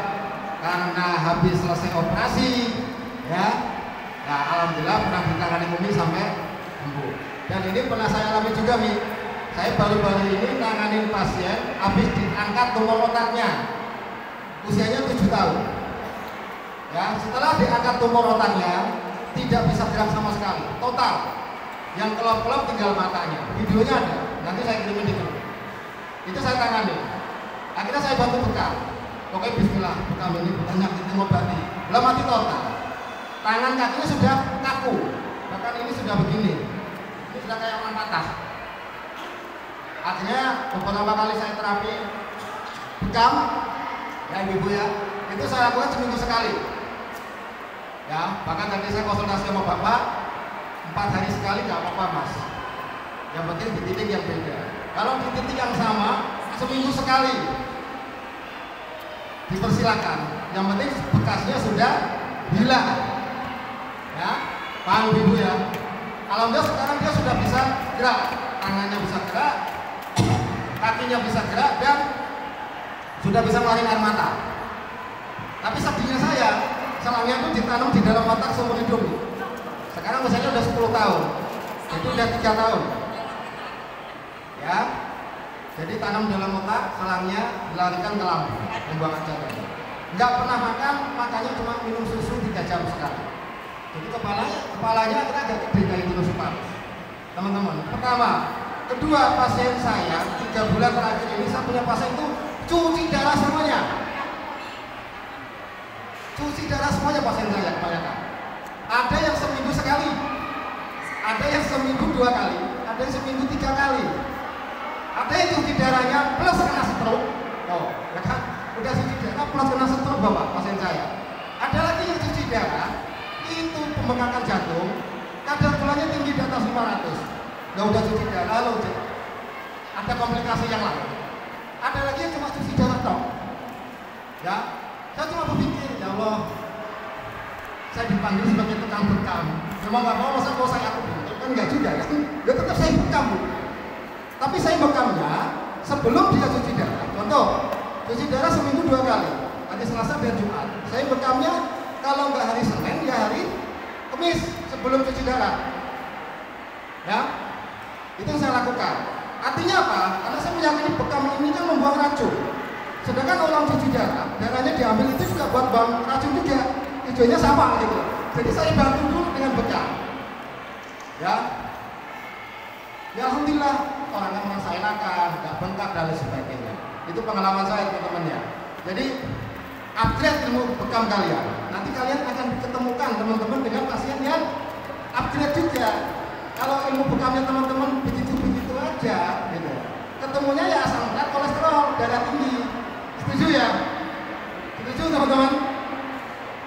karena habis selesai operasi, ya, nah alhamdulillah pernah ditangani Umi sampai sembuh. Dan ini pernah saya alami juga Mi. Saya baru-baru ini nanganin pasien habis diangkat tumor otaknya, usianya 7 tahun. Ya, setelah diangkat tumor otaknya tidak bisa gerak sama sekali, total. Yang kelop-kelop tinggal matanya. Videonya ada, nanti saya kirimin di grup. Itu saya tangani. Akhirnya saya bantu bekam. Pokoknya bismillah, bekam ini banyak itu ngobati. Belum mati total. Tangan kakinya sudah kaku, bahkan ini sudah begini. Ini sudah kayak orang patah. Akhirnya beberapa kali saya terapi bekam, ya ibu ya, itu saya lakukan seminggu sekali. Ya, bahkan tadi saya konsultasi sama bapak, 4 hari sekali nggak apa-apa mas. Yang penting di titik yang beda. Kalau di titik yang sama, seminggu sekali dipersilakan. Yang penting bekasnya sudah hilang. Ya, paham ibu ya. Alhamdulillah sekarang dia sudah bisa gerak, tangannya bisa gerak, kakinya bisa gerak, dan sudah bisa mengeluarkan air mata. Tapi sedihnya saya, selangnya itu ditanam di dalam otak seumur hidup. Sekarang usianya udah 10 tahun, itu udah 3 tahun. Ya, jadi tanam dalam otak, selangnya dilarikan ke lambung, pembuangan cairan. Nggak pernah makan, makannya cuma minum susu 3 jam sekali. Jadi kepalanya akhirnya agak gede kayak virus paru. Teman-teman, pertama, kedua pasien saya 3 bulan terakhir ini saya punya pasien itu cuci darah semuanya. Cuci darah semuanya pasien saya kebanyakan. Ada yang seminggu sekali, ada yang seminggu 2 kali, ada yang seminggu 3 kali. Ada yang cuci darahnya plus kena stroke. Oh, ya kan? Udah cuci darah plus kena stroke bapak pasien saya. Ada lagi yang cuci darah itu pembengkakan jantung, kadar gulanya tinggi di atas 500. Nggak udah cuci darah, lalu ada komplikasi yang lain. Ada lagi yang cuma cuci darah toh. Ya, saya cuma berpikir, ya Allah, saya dipanggil sebagai tukang bekam. Memang nggak mau saya aku bentuk kan nggak juga kan? Ya tetap saya bekam bu. Tapi saya bekamnya sebelum dia cuci darah. Contoh, cuci darah seminggu 2 kali, hari Selasa dan Jumat. Saya bekamnya kalau nggak hari Senin ya hari Kamis sebelum cuci darah. Ya, itu yang saya lakukan. Artinya apa? Karena saya meyakini bekam ini kan membuang racun. Sedangkan orang cuci darah, darahnya diambil itu juga buat buang racun juga. Tujuannya sama gitu. Jadi saya bantu dulu dengan bekam. Ya, ya alhamdulillah orangnya merasa enakan, nggak bengkak dan lain sebagainya. Itu pengalaman saya teman-teman ya. Jadi upgrade ilmu bekam kalian. Nanti kalian akan ketemukan teman-teman dengan pasien yang upgrade juga. Kalau ilmu bekamnya teman-teman begitu-begitu aja, gitu. Ketemunya ya asam urat, kolesterol, darah tinggi. Setuju ya? Setuju teman-teman?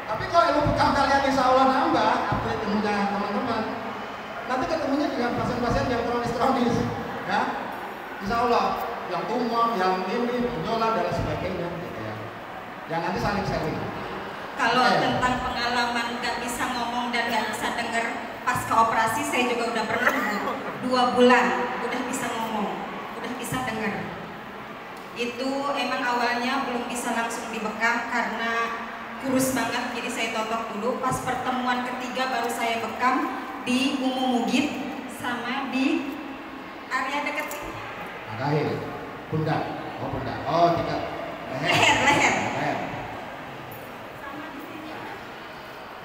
Tapi kalau ilmu bekam kalian insya Allah nambah, upgrade ilmunya teman-teman. Nanti ketemunya dengan pasien-pasien yang kronis, ya. Insya Allah, yang tumor, yang ini, benjolan dan sebagainya. Gitu ya. Yang nanti saling sharing. Kalau tentang pengalaman nggak bisa ngomong dan nggak bisa denger pasca operasi, saya juga udah pernah 2 bulan udah bisa ngomong, udah bisa denger. Itu emang awalnya belum bisa langsung dibekam karena kurus banget, jadi saya totok dulu. Pas pertemuan ketiga baru saya bekam di Umu Mugit sama di area dekat sini. Akhir, pundak, pundak, tingkat leher.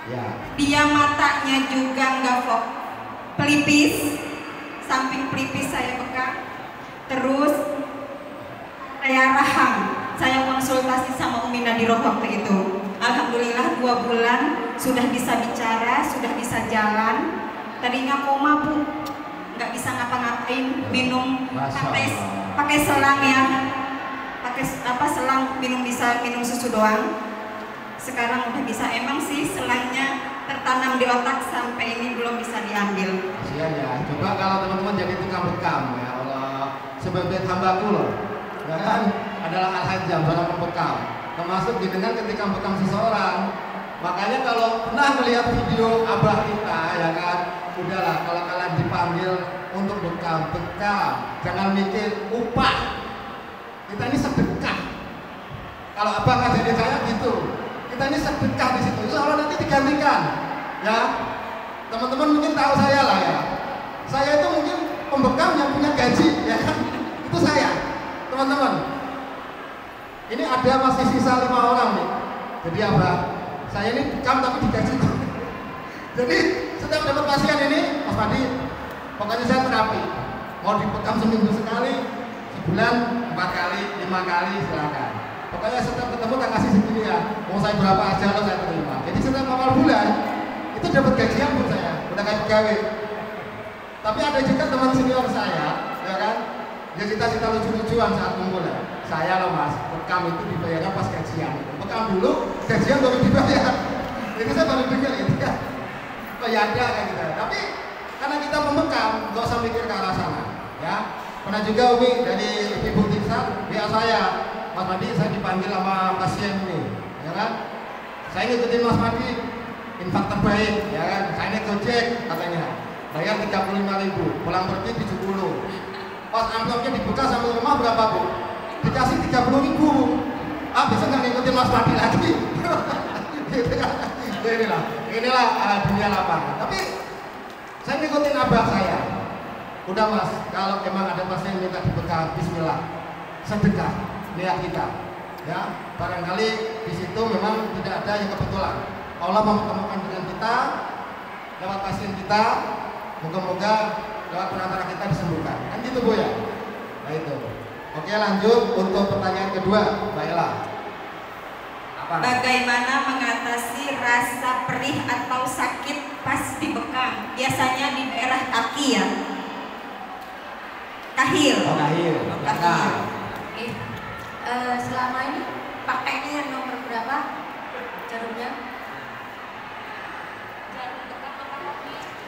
Ya. Dia matanya juga nggak pelipis, samping pelipis saya bekam. Terus saya rahang, saya konsultasi sama Umi Nadiroh waktu itu. Alhamdulillah 2 bulan sudah bisa bicara, sudah bisa jalan. Tadinya koma bu, nggak bisa ngapa-ngapain, minum pakai selang ya, pakai selang minum, bisa minum susu doang. Sekarang udah bisa. Emang sih selangnya tertanam di otak sampai ini belum bisa diambil. Kasihan ya. Coba kalau teman-teman jadi tukang bekam, ya Allah, sebagai hambaku loh, ya kan, adalah al-hajam, barang pembekam, termasuk didengar ketika bekam seseorang. Makanya kalau pernah melihat video abah kita, ya kan, udahlah kalau kalian dipanggil untuk bekam, jangan mikir upah. Kita ini sedekah. Kalau abah ngajarin saya gitu, kita ini sedekah di situ. Insya Allah nanti digantikan. Ya, teman-teman mungkin tahu saya lah ya. Saya itu mungkin pembekam yang punya gaji, ya kan? Itu saya, teman-teman. Ini ada masih sisa 5 orang nih. Jadi abah, saya ini bekam tapi digaji. Jadi setiap dapat pasien ini, Mas Padi, pokoknya saya terapi. Mau dibekam seminggu sekali, sebulan 4 kali, 5 kali, silakan. Pokoknya setiap ketemu tak kasih segini ya. Mau saya berapa aja lo saya terima. Jadi setiap awal bulan itu dapat gajian pun saya, udah kayak pegawai. Tapi ada juga teman senior saya, ya kan? Dia cita-cita lucu-lucuan saat kumpul ya. Saya loh mas, bekam itu dibayarnya pas gajian. Bekam dulu, gajian baru dibayar. Itu saya baru dengar gitu ya. Oh ya ada kayak gitu. Tapi karena kita pembekam, nggak usah mikir ke arah sana, ya. Pernah juga Umi dari Ibu Tinsa, dia saya, Mas Madi, saya dipanggil sama pasien ini, ya kan? Saya ngikutin Mas Madi, infak terbaik, ya kan? Saya naik Gojek katanya, bayar 35.000, pulang pergi 70. Pas amplopnya dibuka sampai rumah berapa Bu? Dikasih 30.000. Ah besok nggak ngikutin Mas Madi lagi. Gitu kan? Inilah dunia lapangan. Tapi saya ngikutin abah saya. Udah mas, kalau memang ada pasien yang minta dibekal, Bismillah, sedekah, lihat kita, ya. Barangkali di situ memang tidak ada yang kebetulan. Allah mempertemukan dengan kita lewat pasien kita, moga-moga lewat perantara kita disembuhkan. Kan gitu Bu ya? Nah itu. Oke lanjut untuk pertanyaan kedua, Mbak Ella. Apa? Bagaimana mengatasi rasa perih atau sakit pas dibekam? Biasanya di daerah kaki ya. Kahil. Oh kahil. Kahil. Oke. Selama ini pakainya yang nomor berapa? Jarumnya?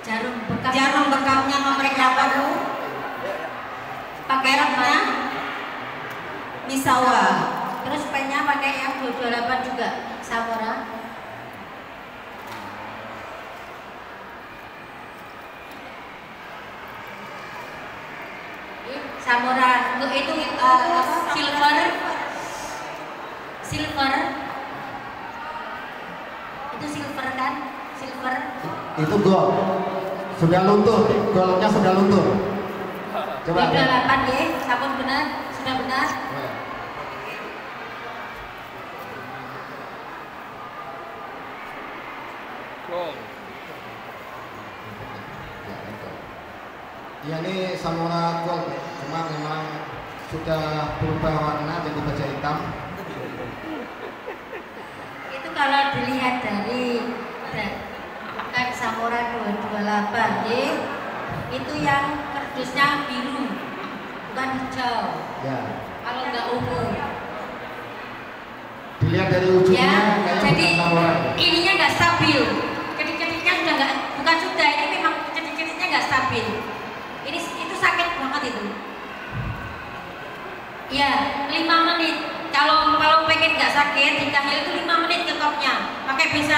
Jarum bekamnya nomor berapa Bu? Pakai apa? Misawa. Terus pennya pakai yang 228 juga, Samora. Samora untuk itu silver itu silver kan, silver Itu gol. Sudah luntur, golnya sudah luntur. Coba. 28 ya, sampun benar, sudah benar. Gol. Ya ini Samora Gold, cuma memang sudah berubah warna jadi baja hitam. Itu kalau dilihat dari Samora 228 ya, itu yang kardusnya biru, bukan hijau. Ya. Kalau nggak ungu. Dilihat dari ujungnya Ya, kayak jadi bukan Samora. ininya nggak stabil. Cedik-cediknya sudah nggak, bukan sudah, ini memang cedik-cediknya nggak stabil. Itu sakit banget itu. Ya, 5 menit. Kalau pengen nggak sakit, di kahil itu 5 menit ke kopnya, pakai B1.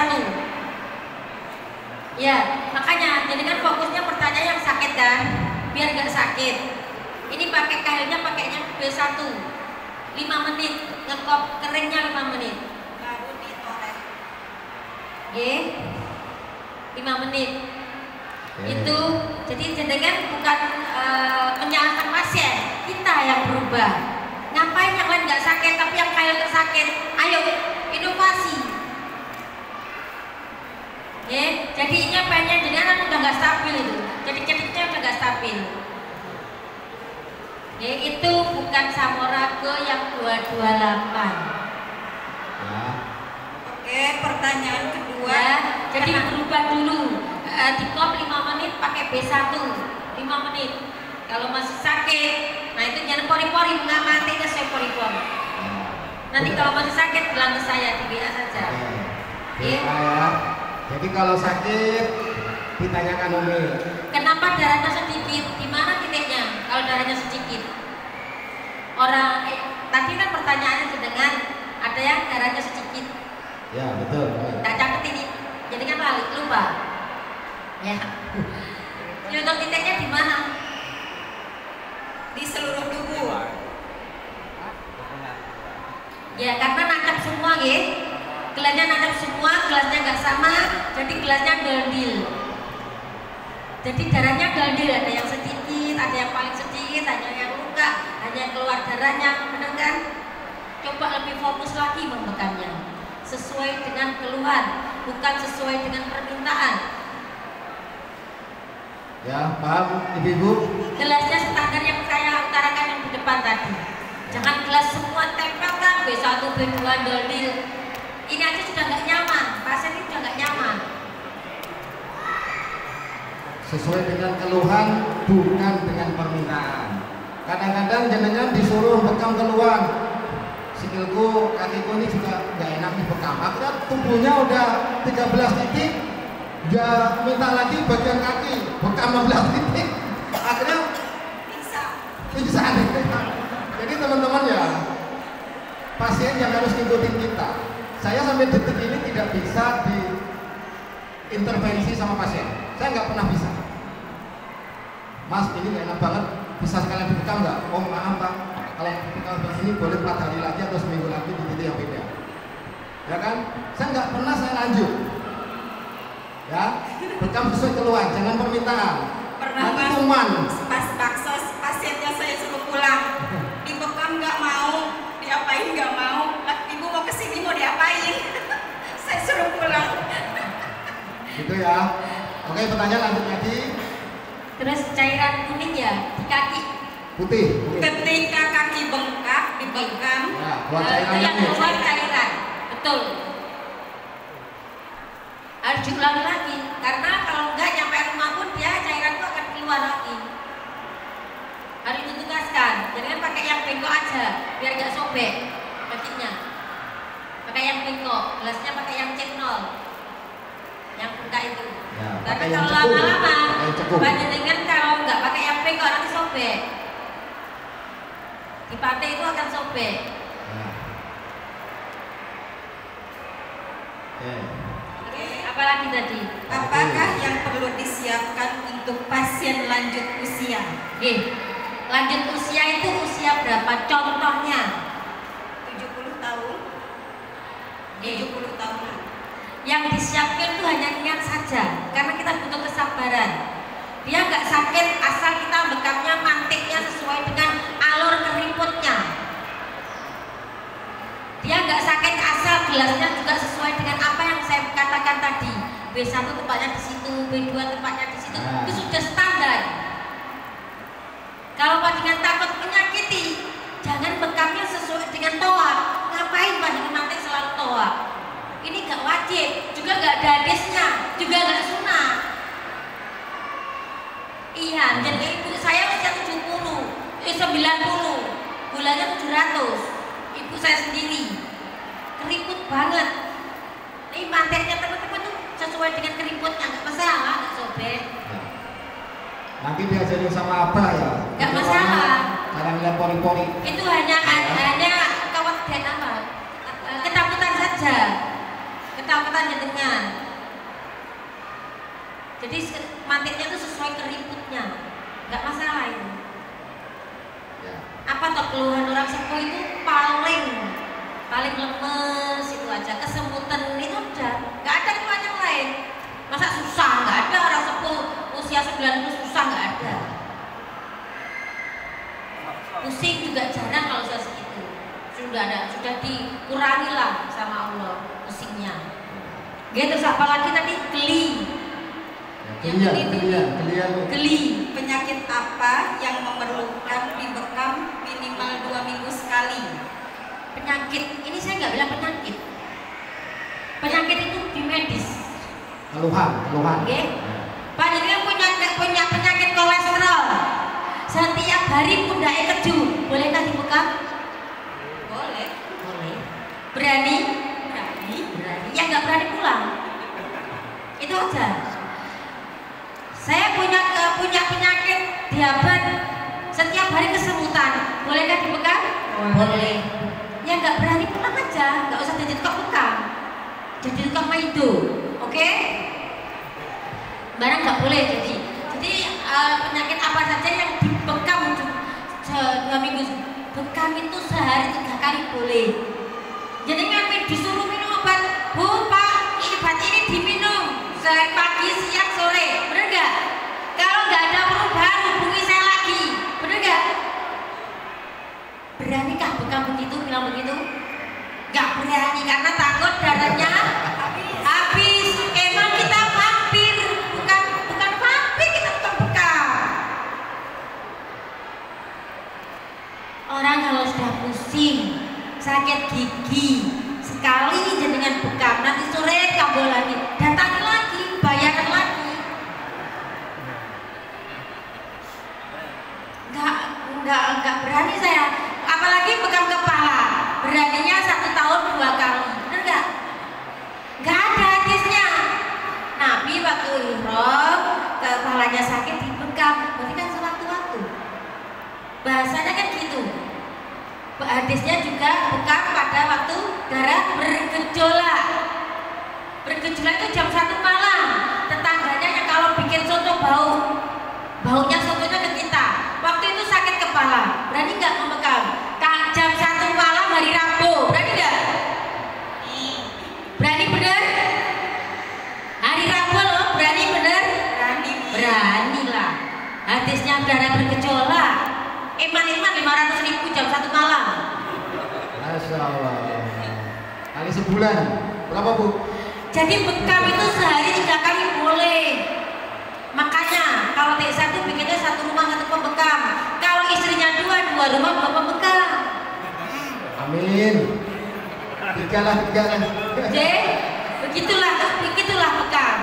Ya, makanya jadi kan fokusnya pertanyaan yang sakit kan, biar nggak sakit. Ini pakai kahilnya pakainya B1, 5 menit, ngekop keringnya 5 menit. Baru ditorek. Oke, 5 menit. Itu jadi jenengan bukan menyalahkan pasien, kita yang berubah. Ngapain yang lain nggak sakit tapi yang kahil tersakit? Ayo inovasi. Ya, jadinya pengen jenengan udah nggak stabil itu, jadi-jadinya udah nggak stabil. Ya, itu bukan Samora Go yang 228. Ya. Oke, pertanyaan kedua. Ya, jadi berubah dulu. Di kop 5 menit pakai B1 5 menit. Kalau masih sakit, nah itu jangan pori-pori, mengamati ke saya pori-pori. Nanti kalau masih sakit bilang ke saya di WA saja. Ya. Ya. Jadi kalau sakit ditanyakan Umi. Kenapa darahnya sedikit? Di mana titiknya? Kalau darahnya sedikit, orang tadi kan pertanyaannya dengan ada yang darahnya sedikit. Ya betul. Tak catat ini, jadi kan lupa. Ya. Untuk titiknya di mana? Di seluruh tubuh. Ya karena nancap semua ya. Gelasnya nancap semua, gelasnya nggak sama, jadi gelasnya geldil. Jadi darahnya geldil, ada yang sedikit, ada yang paling sedikit, hanya yang luka, hanya yang keluar darahnya, benar kan? Coba lebih fokus lagi membekamnya, sesuai dengan keluhan, bukan sesuai dengan permintaan. Ya paham ibu-ibu. Gelasnya standar yang saya utarakan yang di depan tadi. Jangan gelas semua tempelkan B1, B2 doldil. Ini aja sudah nggak nyaman, pasien ini sudah nggak nyaman. sesuai dengan keluhan, bukan dengan permintaan. Kadang-kadang jenengan disuruh bekam keluhan, sikilku, kakiku ini juga nggak enak nih bekam. Akhirnya tubuhnya udah 13 titik, dia minta lagi bagian kaki, bekam 16 titik. Akhirnya bisa. Jadi teman-teman ya, pasien yang harus ngikutin kita. Saya sampai detik ini tidak bisa diintervensi sama pasien. Saya nggak pernah bisa. Mas, ini nggak enak banget. Bisa sekalian dibekam nggak? Oh maaf Pak, kalau bekam begini boleh 4 hari lagi atau seminggu lagi di titik yang beda. Ya kan? Saya nggak pernah saya lanjut. Ya, bekam sesuai keluhan, jangan permintaan. Pernah Nanti kuman. pas paksa pasiennya saya suruh pulang, dibekam nggak mau, diapain nggak mau. Lah, ibu mau kesini mau diapain? Saya suruh pulang. Gitu ya. Oke, pertanyaan lanjut lagi. Terus cairan kuning ya di kaki. Putih. Ketika kaki bengkak, dibekam, Ya, buat Itu cairan yang ini. keluar cairan, betul. Harus diulangi lagi, karena kalau enggak nyampe rumah pun dia cairan itu akan keluar lagi. Harus ditugaskan, jadi kan pakai yang bengkok aja, biar gak sobek kakinya. Pakai yang bengkok, gelasnya pakai yang cek 0, yang bengkak itu. Ya, Karena pakai yang kalau cekung. lama-lama, Pakai yang cekung. banyak dengan kalau nggak pakai yang bengkok nanti sobek. Di pantai itu akan sobek. Ya. Oke. Oke, apalagi tadi? apakah yang perlu disiapkan untuk pasien lanjut usia? Lanjut usia itu usia berapa? Contohnya 70 tahun, 70 tahun. yang disiapkan itu hanya niat saja, karena kita butuh kesabaran. Dia nggak sakit asal kita bekamnya mantiknya sesuai dengan alur keriputnya. Dia nggak sakit asal gelasnya juga sesuai dengan apa yang saya katakan tadi. B1 tempatnya di situ, B2 tempatnya di situ. Itu sudah standar. Kalau panjenengan takut menyakiti, jangan bekamnya sesuai dengan toa. Ngapain panjenengan mantik selalu toa? Ini gak wajib, juga gak ada hadisnya, juga gak sunnah. Iya, jadi ibu saya usia 90, 90, gulanya 700. Ibu saya sendiri, keriput banget. Ini manteknya teman-teman tuh sesuai dengan keriputnya, gak masalah, gak sobek. Nanti diajarin sama apa ya? Gak masalah. Cara ngeliat pori-pori. Itu hanya kawat dan apa? Ketakutan saja. Ketakutan jenengan. Jadi mantiknya itu sesuai keriputnya, nggak masalah itu. Ya. Apa toh keluhan orang sepuh itu paling lemes itu aja, kesemutan itu udah, nggak ada keluhan yang lain. Masa susah? Nggak ada, orang sepuh usia 90 susah nggak ada. Pusing juga jarang kalau usia segitu. Sudah dikurangi lah sama Allah pusingnya. Gitu, apa lagi tadi? Geli. Geli. Penyakit apa yang memerlukan dibekam minimal 2 minggu sekali? Penyakit, ini saya nggak bilang penyakit. Penyakit itu di medis. Keluhan. Oke? Panjenengan punya penyakit kolesterol. Setiap hari pundaknya keju, bolehkah dibekam? Boleh. Berani? Ya nggak berani pulang. Itu aja. Saya punya penyakit diabetes, setiap hari kesemutan, bolehkah dibekam? Boleh. Ya nggak berani pulang aja, nggak usah jadi tukang bekam, jadi tukang maido, oke? Barang nggak boleh jadi penyakit apa saja yang dibekam 2 minggu. Bekam itu sehari 3 kali boleh. Jadi ngapain disuruh minum obat? Bu, Pak, obat ini diminum sehari pagi, siang, sore, bener gak? Kalau nggak ada perubahan hubungi saya lagi, bener gak? Beranikah bekam begitu, bilang begitu? Gak berani karena takut darahnya habis. Emang kita vampir, bukan vampir, kita bukan bekam. Orang kalau sudah pusing, sakit gigi, sekali jenengan bekam, nanti sore kabel lagi, datangi lagi, bayaran lagi. nggak berani saya. Apalagi bekam kepala, beraninya 1 tahun 2 kali, bener nggak? Nggak ada hadisnya. Nabi waktu ihram kepalanya sakit dibekam, berarti kan sewaktu-waktu. Bahasanya kan gitu. Hadisnya juga bekam pada waktu darah bergejolak. Bergejolak itu jam 1 malam. Tetangganya yang kalau bikin soto baunya sotonya ke kita. Waktu itu sakit kepala, berani nggak membekam? Jam 1 malam hari Rabu, berani nggak? Berani bener? Hari Rabu loh, berani bener? Beranilah. Hadisnya darah bergejolak. Iman 500.000 jam 1 malam. Masya Allah. Kali sebulan berapa Bu? Jadi bekam itu sehari 3 kali boleh. Makanya kalau desa itu bikinnya 1 rumah 1 pembekam. Kalau istrinya 2 rumah 2 pembekam. Amin. 3 lah. Jadi begitulah bekam.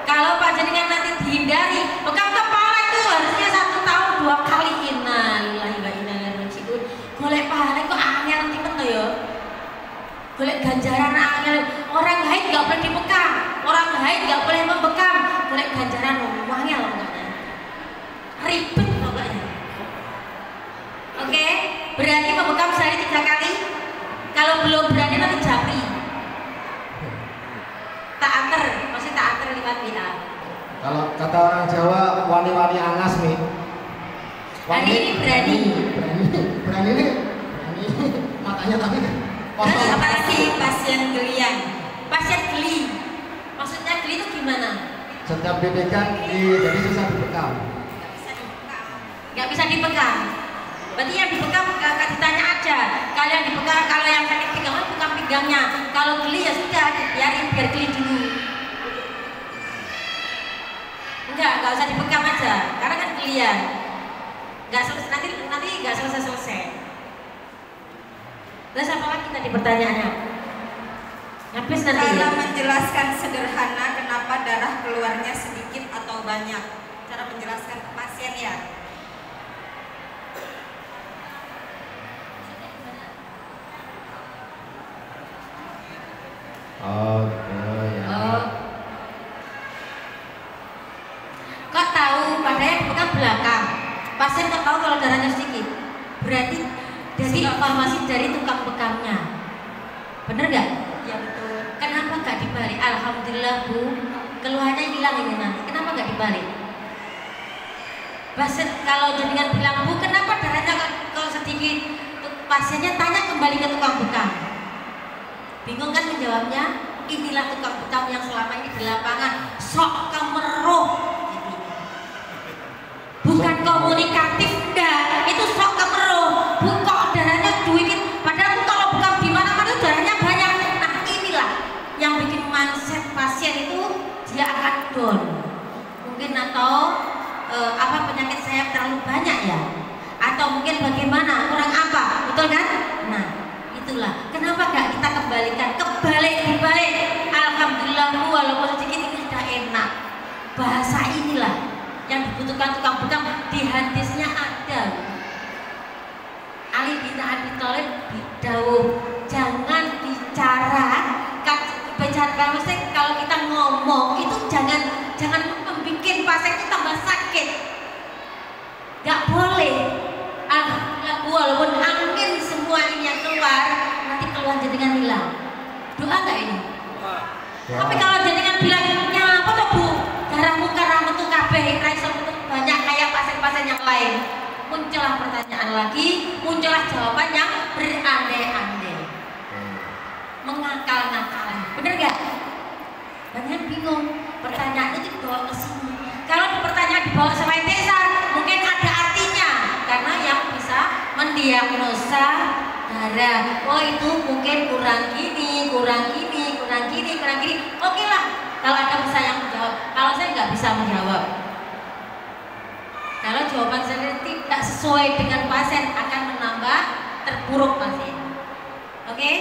Kalau panjenengan nanti dihindari, bekam kepala itu harusnya 1 tahun 2 kali. Innalillahi wa inna ilaihi raji'un. Golek pahala kok angel tipe to ya. Golek ganjaran angel. Orang haid nggak boleh dibekam, orang haid nggak boleh membekam. Golek ganjaran angel pokoknya. Ribet pokoknya. Oke, berani membekam sehari 3 kali. Kalau belum berani nanti japri. Tak anter, masih tak anter lewat WA. Kalau kata orang Jawa wani-wani angas nih. Hari ini berani. Berani. Matanya tapi Terus kosong. apalagi pasien gelian. Pasien geli. Maksudnya geli itu gimana? Setiap dipegang jadi susah dibekam. Nggak bisa dibekam. Berarti yang dibekam kasih tanya aja. Kalau yang dibekam, kalau yang sakit pinggang, bekam pinggangnya. Kalau geli ya sudah, biarin biar geli dulu. Nggak usah dibekam aja, karena kan gelian. Nggak selesai nanti nggak selesai. Terus apa lagi tadi pertanyaannya? Habis nanti. Cara menjelaskan sederhana kenapa darah keluarnya sedikit atau banyak. Cara menjelaskan ke pasien ya. Ya. Kok tahu? Padahal bekam belakang. Pasien kok tahu kalau darahnya sedikit. Berarti jadi informasi dari tukang bekamnya. Bener nggak? Ya betul. Kenapa nggak dibalik? Alhamdulillah Bu, keluhannya hilang ini nanti. Kenapa nggak dibalik? Pasien kalau jenengan bilang Bu, kenapa darahnya kalau sedikit? Pasiennya tanya kembali ke tukang bekam. Bingung kan menjawabnya? Inilah tukang bekam yang selama ini di lapangan sok kemeruh. Bukan komunikatif, enggak. Itu sok kemeruh. Bu, kok darahnya sedikit? Padahal Bu kalau bekam di mana-mana darahnya banyak. Nah inilah yang bikin mindset pasien itu dia akan down. Mungkin atau apa penyakit saya terlalu banyak ya? Atau mungkin bagaimana? Kurang apa? Betul kan? Nah itulah kenapa gak kita kembalikan dibalik. Alhamdulillah Bu, walaupun sedikit ini sudah enak. Bahasa inilah yang dibutuhkan tukang bekam. Di hadisnya ada. Ali bin Abi Thalib didawuh jangan bicara kalau kita ngomong itu jangan membuat pasien itu tambah sakit. Gak boleh. Alhamdulillah Bu, walaupun angin semua ini yang keluar, nanti keluhan jenengan hilang. Doa nggak ini? Tapi kalau jenengan bilangnya apa tuh Bu? Darah muka rambut tuh kabeh, raiso itu banyak kayak pasien-pasien yang lain. Muncullah pertanyaan lagi, muncullah jawaban yang berandai-andai, mengakal-ngakal. Bener gak? Banyak bingung. Pertanyaan itu dibawa ke sini. Kalau pertanyaan dibawa selain desa, mungkin ada artinya karena yang bisa mendiagnosa darah. Oh itu mungkin kurang gini. Oke lah, kalau ada bisa yang menjawab. Kalau saya nggak bisa menjawab. Kalau jawaban saya tidak sesuai dengan pasien akan menambah terpuruk pasien. Oke?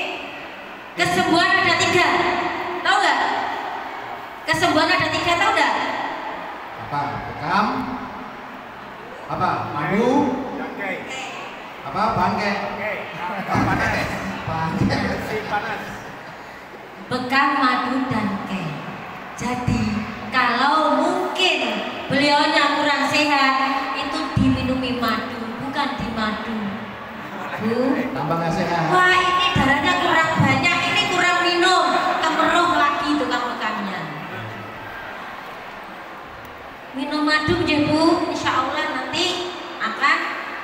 Kesembuhan ada 3. Tahu nggak? Kesembuhan ada 3, tahu nggak? Apa? Bekam? Apa? Madu? Apa? Bangke. Panas. Bangke. Si panas. Bekam, madu, dan ke. Jadi kalau mungkin beliaunya kurang sehat, itu diminumi madu, bukan dimadu. Bu, Tambah nggak sehat. wah ini darahnya kurang banyak, ini kurang minum, kemeruh lagi tukang bekamnya. Minum madu ya Bu, insya Allah nanti akan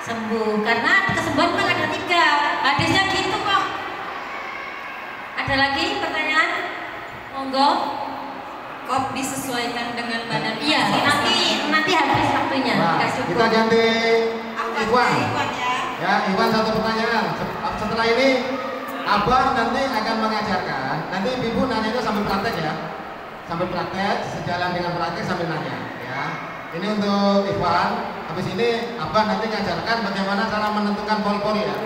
sembuh. Karena kesembuhan memang ada 3, hadisnya gitu kok. Ada lagi pertanyaan? Monggo. Kop disesuaikan dengan badan Iya, nanti habis waktunya. Nah, Nggak cukup. kita ganti Iwan. Iwan ya. Ya, Iwan satu pertanyaan. Setelah ini Abah nanti akan mengajarkan. Nanti Ibu nanyanya sambil praktek ya. Sambil praktek, sejalan dengan praktek sambil nanya ya. Ini untuk Iwan. Habis ini Abah nanti ngajarkan bagaimana cara menentukan pori-pori ya.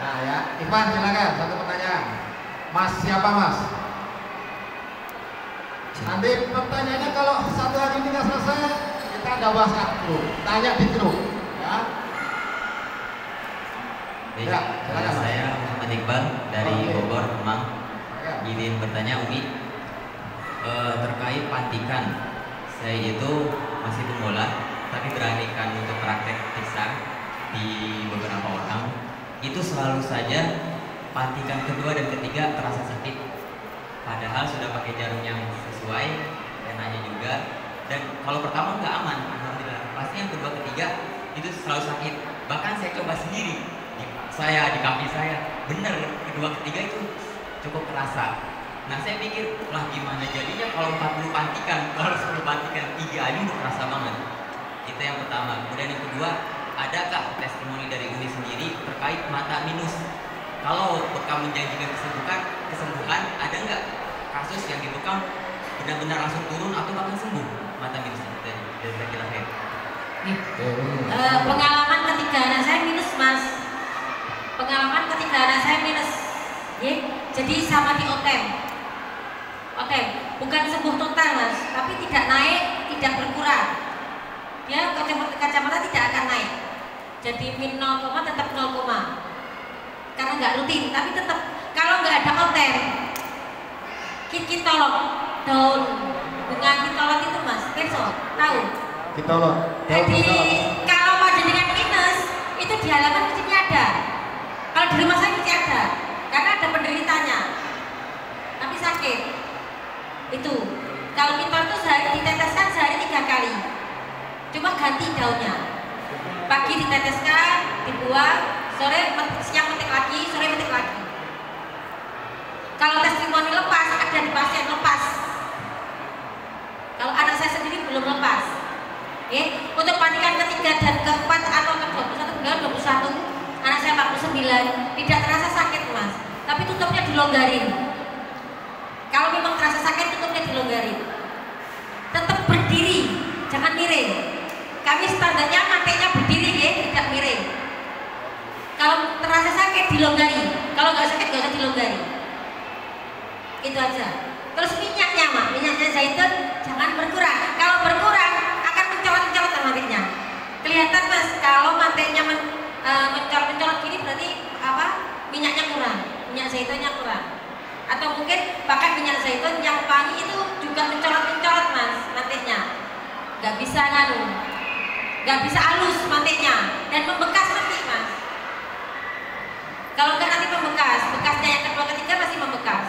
Nah ya, Iwan silakan satu pertanyaan. Mas siapa Mas? Nanti pertanyaannya kalau satu hari ini nggak selesai, kita ada WhatsApp grup. Tanya di grup ya. Baik, Ya, silakan. saya Muhammad Iqbal dari Oke. Bogor, Kemang. Ya. Izin bertanya Umi terkait pantikan. Saya itu masih pemula, tapi beranikan untuk praktek pisah di beberapa orang. Itu selalu saja pantikan kedua dan ketiga terasa sakit. Padahal sudah pakai jarum yang sesuai, penanya juga. Dan kalau pertama nggak aman, alhamdulillah. Pasti yang kedua ketiga itu selalu sakit. Bahkan saya coba sendiri. Di kaki saya bener kedua ketiga itu cukup kerasa. Nah saya pikir lah gimana jadinya kalau 40 pantikan, kalau 10 pantikan 3 aja udah kerasa banget. Itu yang pertama. Kemudian yang kedua, adakah testimoni dari Umi sendiri terkait mata minus? Kalau bekam menjanjikan kesembuhan, ada nggak kasus yang dibekam benar-benar langsung turun atau bahkan sembuh mata minus? Saya kira Pengalaman ketika anak saya minus Mas. Pengalaman ketika anak saya minus, jadi sama di OTEM, bukan sembuh total Mas, tapi tidak naik, tidak berkurang. Ya kacamata tidak akan naik, jadi min 0, tetap 0, karena nggak rutin, tapi tetap kalau nggak ada OTEM, kitolok daun bunga kitolok itu Mas, besok tahu? Kitolok. Jadi kalau mau dengan minus itu di halaman mestinya ada. Kalau di rumah saya mesti ada, karena ada penderitanya. Tapi sakit. Itu. Kalau kitol itu diteteskan sehari 3 kali. Cuma ganti daunnya. Pagi diteteskan, dibuang, siang metik lagi, sore metik lagi. Kalau testimoni lepas, ada di pasien lepas. Kalau anak saya sendiri belum lepas. Untuk pantikan ketiga dan keempat atau ke-21 bulan 21. Anak saya 49, tidak terasa sakit Mas, tapi tutupnya dilonggarin. Kalau memang terasa sakit, tutupnya dilonggarin. Tetap berdiri, jangan miring. Kami standarnya mantenya berdiri ya, tidak miring. Kalau terasa sakit dilonggari, kalau nggak sakit nggak usah dilonggari. Itu aja. Terus minyaknya Mak, minyaknya zaitun jangan berkurang. Kalau berkurang akan mencolot-mencolot manteknya. Kelihatan Mas, kalau manteknya mencolot-mencolot gini berarti apa? Minyaknya kurang, minyak zaitunnya kurang. Atau mungkin pakai minyak zaitun yang wangi itu juga mencolot-mencolot Mas manteknya. Gak bisa gak bisa halus manteknya dan membekas nanti Mas. Kalau enggak nanti membekas, bekasnya yang kedua ketiga masih membekas.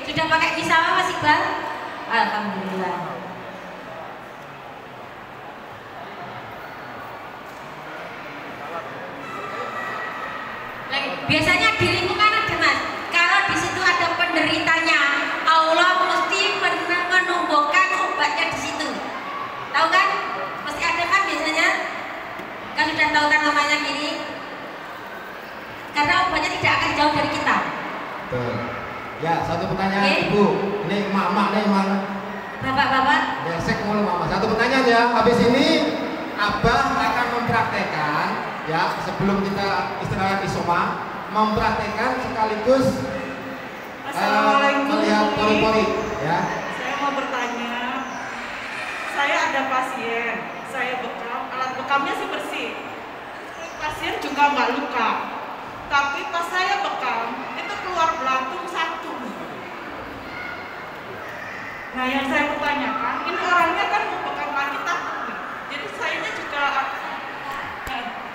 Sudah pakai Bisama Mas Iqbal? Alhamdulillah. Biasanya di lingkungan ada Mas. Kalau di situ ada penderitanya, Allah mesti menumbuhkan obatnya di situ. Tahu kan? Mesti ada kan biasanya? Kan sudah tahu kan namanya gini? Karena obatnya tidak akan jauh dari kita. Betul. Ya, satu pertanyaan Ibu. Ini emak-emak nih emang. Bapak-bapak. Besek mulu mama. Satu pertanyaan ya. Habis ini Abah akan mempraktekkan ya sebelum kita istirahat isoma, mempraktekkan sekaligus Assalamualaikum. melihat pori-pori ya. Saya mau bertanya, saya ada pasien, saya bekam, alat bekamnya sih bersih. Pas pasien juga nggak luka, tapi pas saya bekam itu keluar belatung satu. Nah yang saya pertanyakan, ini orangnya kan mau bekam lagi takut nih. Jadi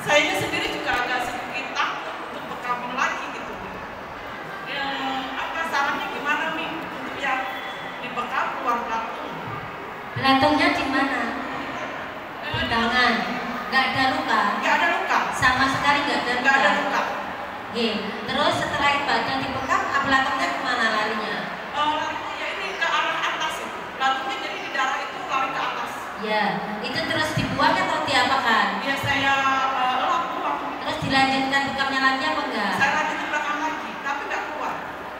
saya sendiri juga agak sedikit takut untuk bekamin lagi gitu. Apa sarannya gimana nih untuk yang dibekam keluar belatung? Belatungnya di mana? Di tangan. Nggak ada luka? Nggak ada luka. Sama sekali nggak ada luka? Nggak ada luka. Oke. Terus setelah badan dibekam, belatungnya kemana larinya? Larinya ya ini ke arah atas itu. Belatungnya jadi di darah itu lari ke atas. Ya, itu terus dibuang atau diapakan? Ya saya buang. Terus dilanjutkan bekamnya lagi apa enggak? Saya lanjutin belakang lagi, tapi nggak keluar.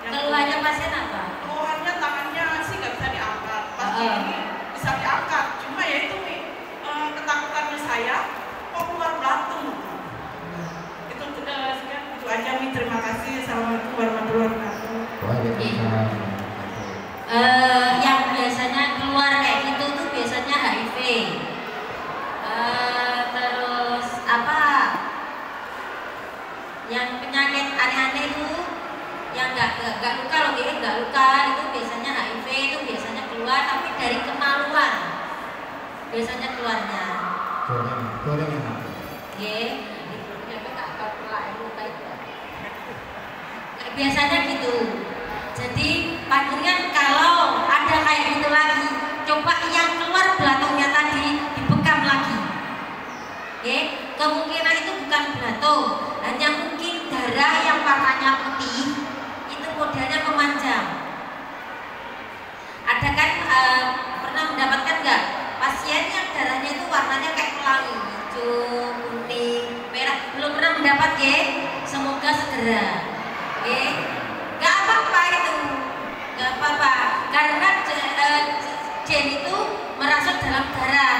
Keluhannya pasien apa? Keluhannya tangannya sih nggak bisa diangkat. Pasti ini bisa diangkat. Cuma ya itu nih ketakutannya saya kok keluar belatung. Itu aja nih. Terima kasih. Assalamualaikum warahmatullahi wabarakatuh. Waalaikumsalam. Yang biasanya keluar kayak gitu tuh biasanya HIV. Terus apa? Yang penyakit aneh-aneh itu yang nggak luka loh, nggak luka itu biasanya HIV, itu biasanya keluar tapi dari kemaluan biasanya keluarnya. Goreng enak. Biasanya gitu. Jadi panjenengan kalau ada kayak gitu lagi, coba yang keluar belatungnya tadi dibekam lagi. Kemungkinan itu bukan belatung, hanya mungkin darah yang warnanya putih itu modelnya memanjang. Ada kan pernah mendapatkan nggak pasien yang darahnya itu warnanya kayak pelangi, hijau, kuning, merah? Belum pernah mendapat ya? Semoga segera. Nggak apa-apa itu, nggak apa-apa karena gen itu merasuk dalam darah.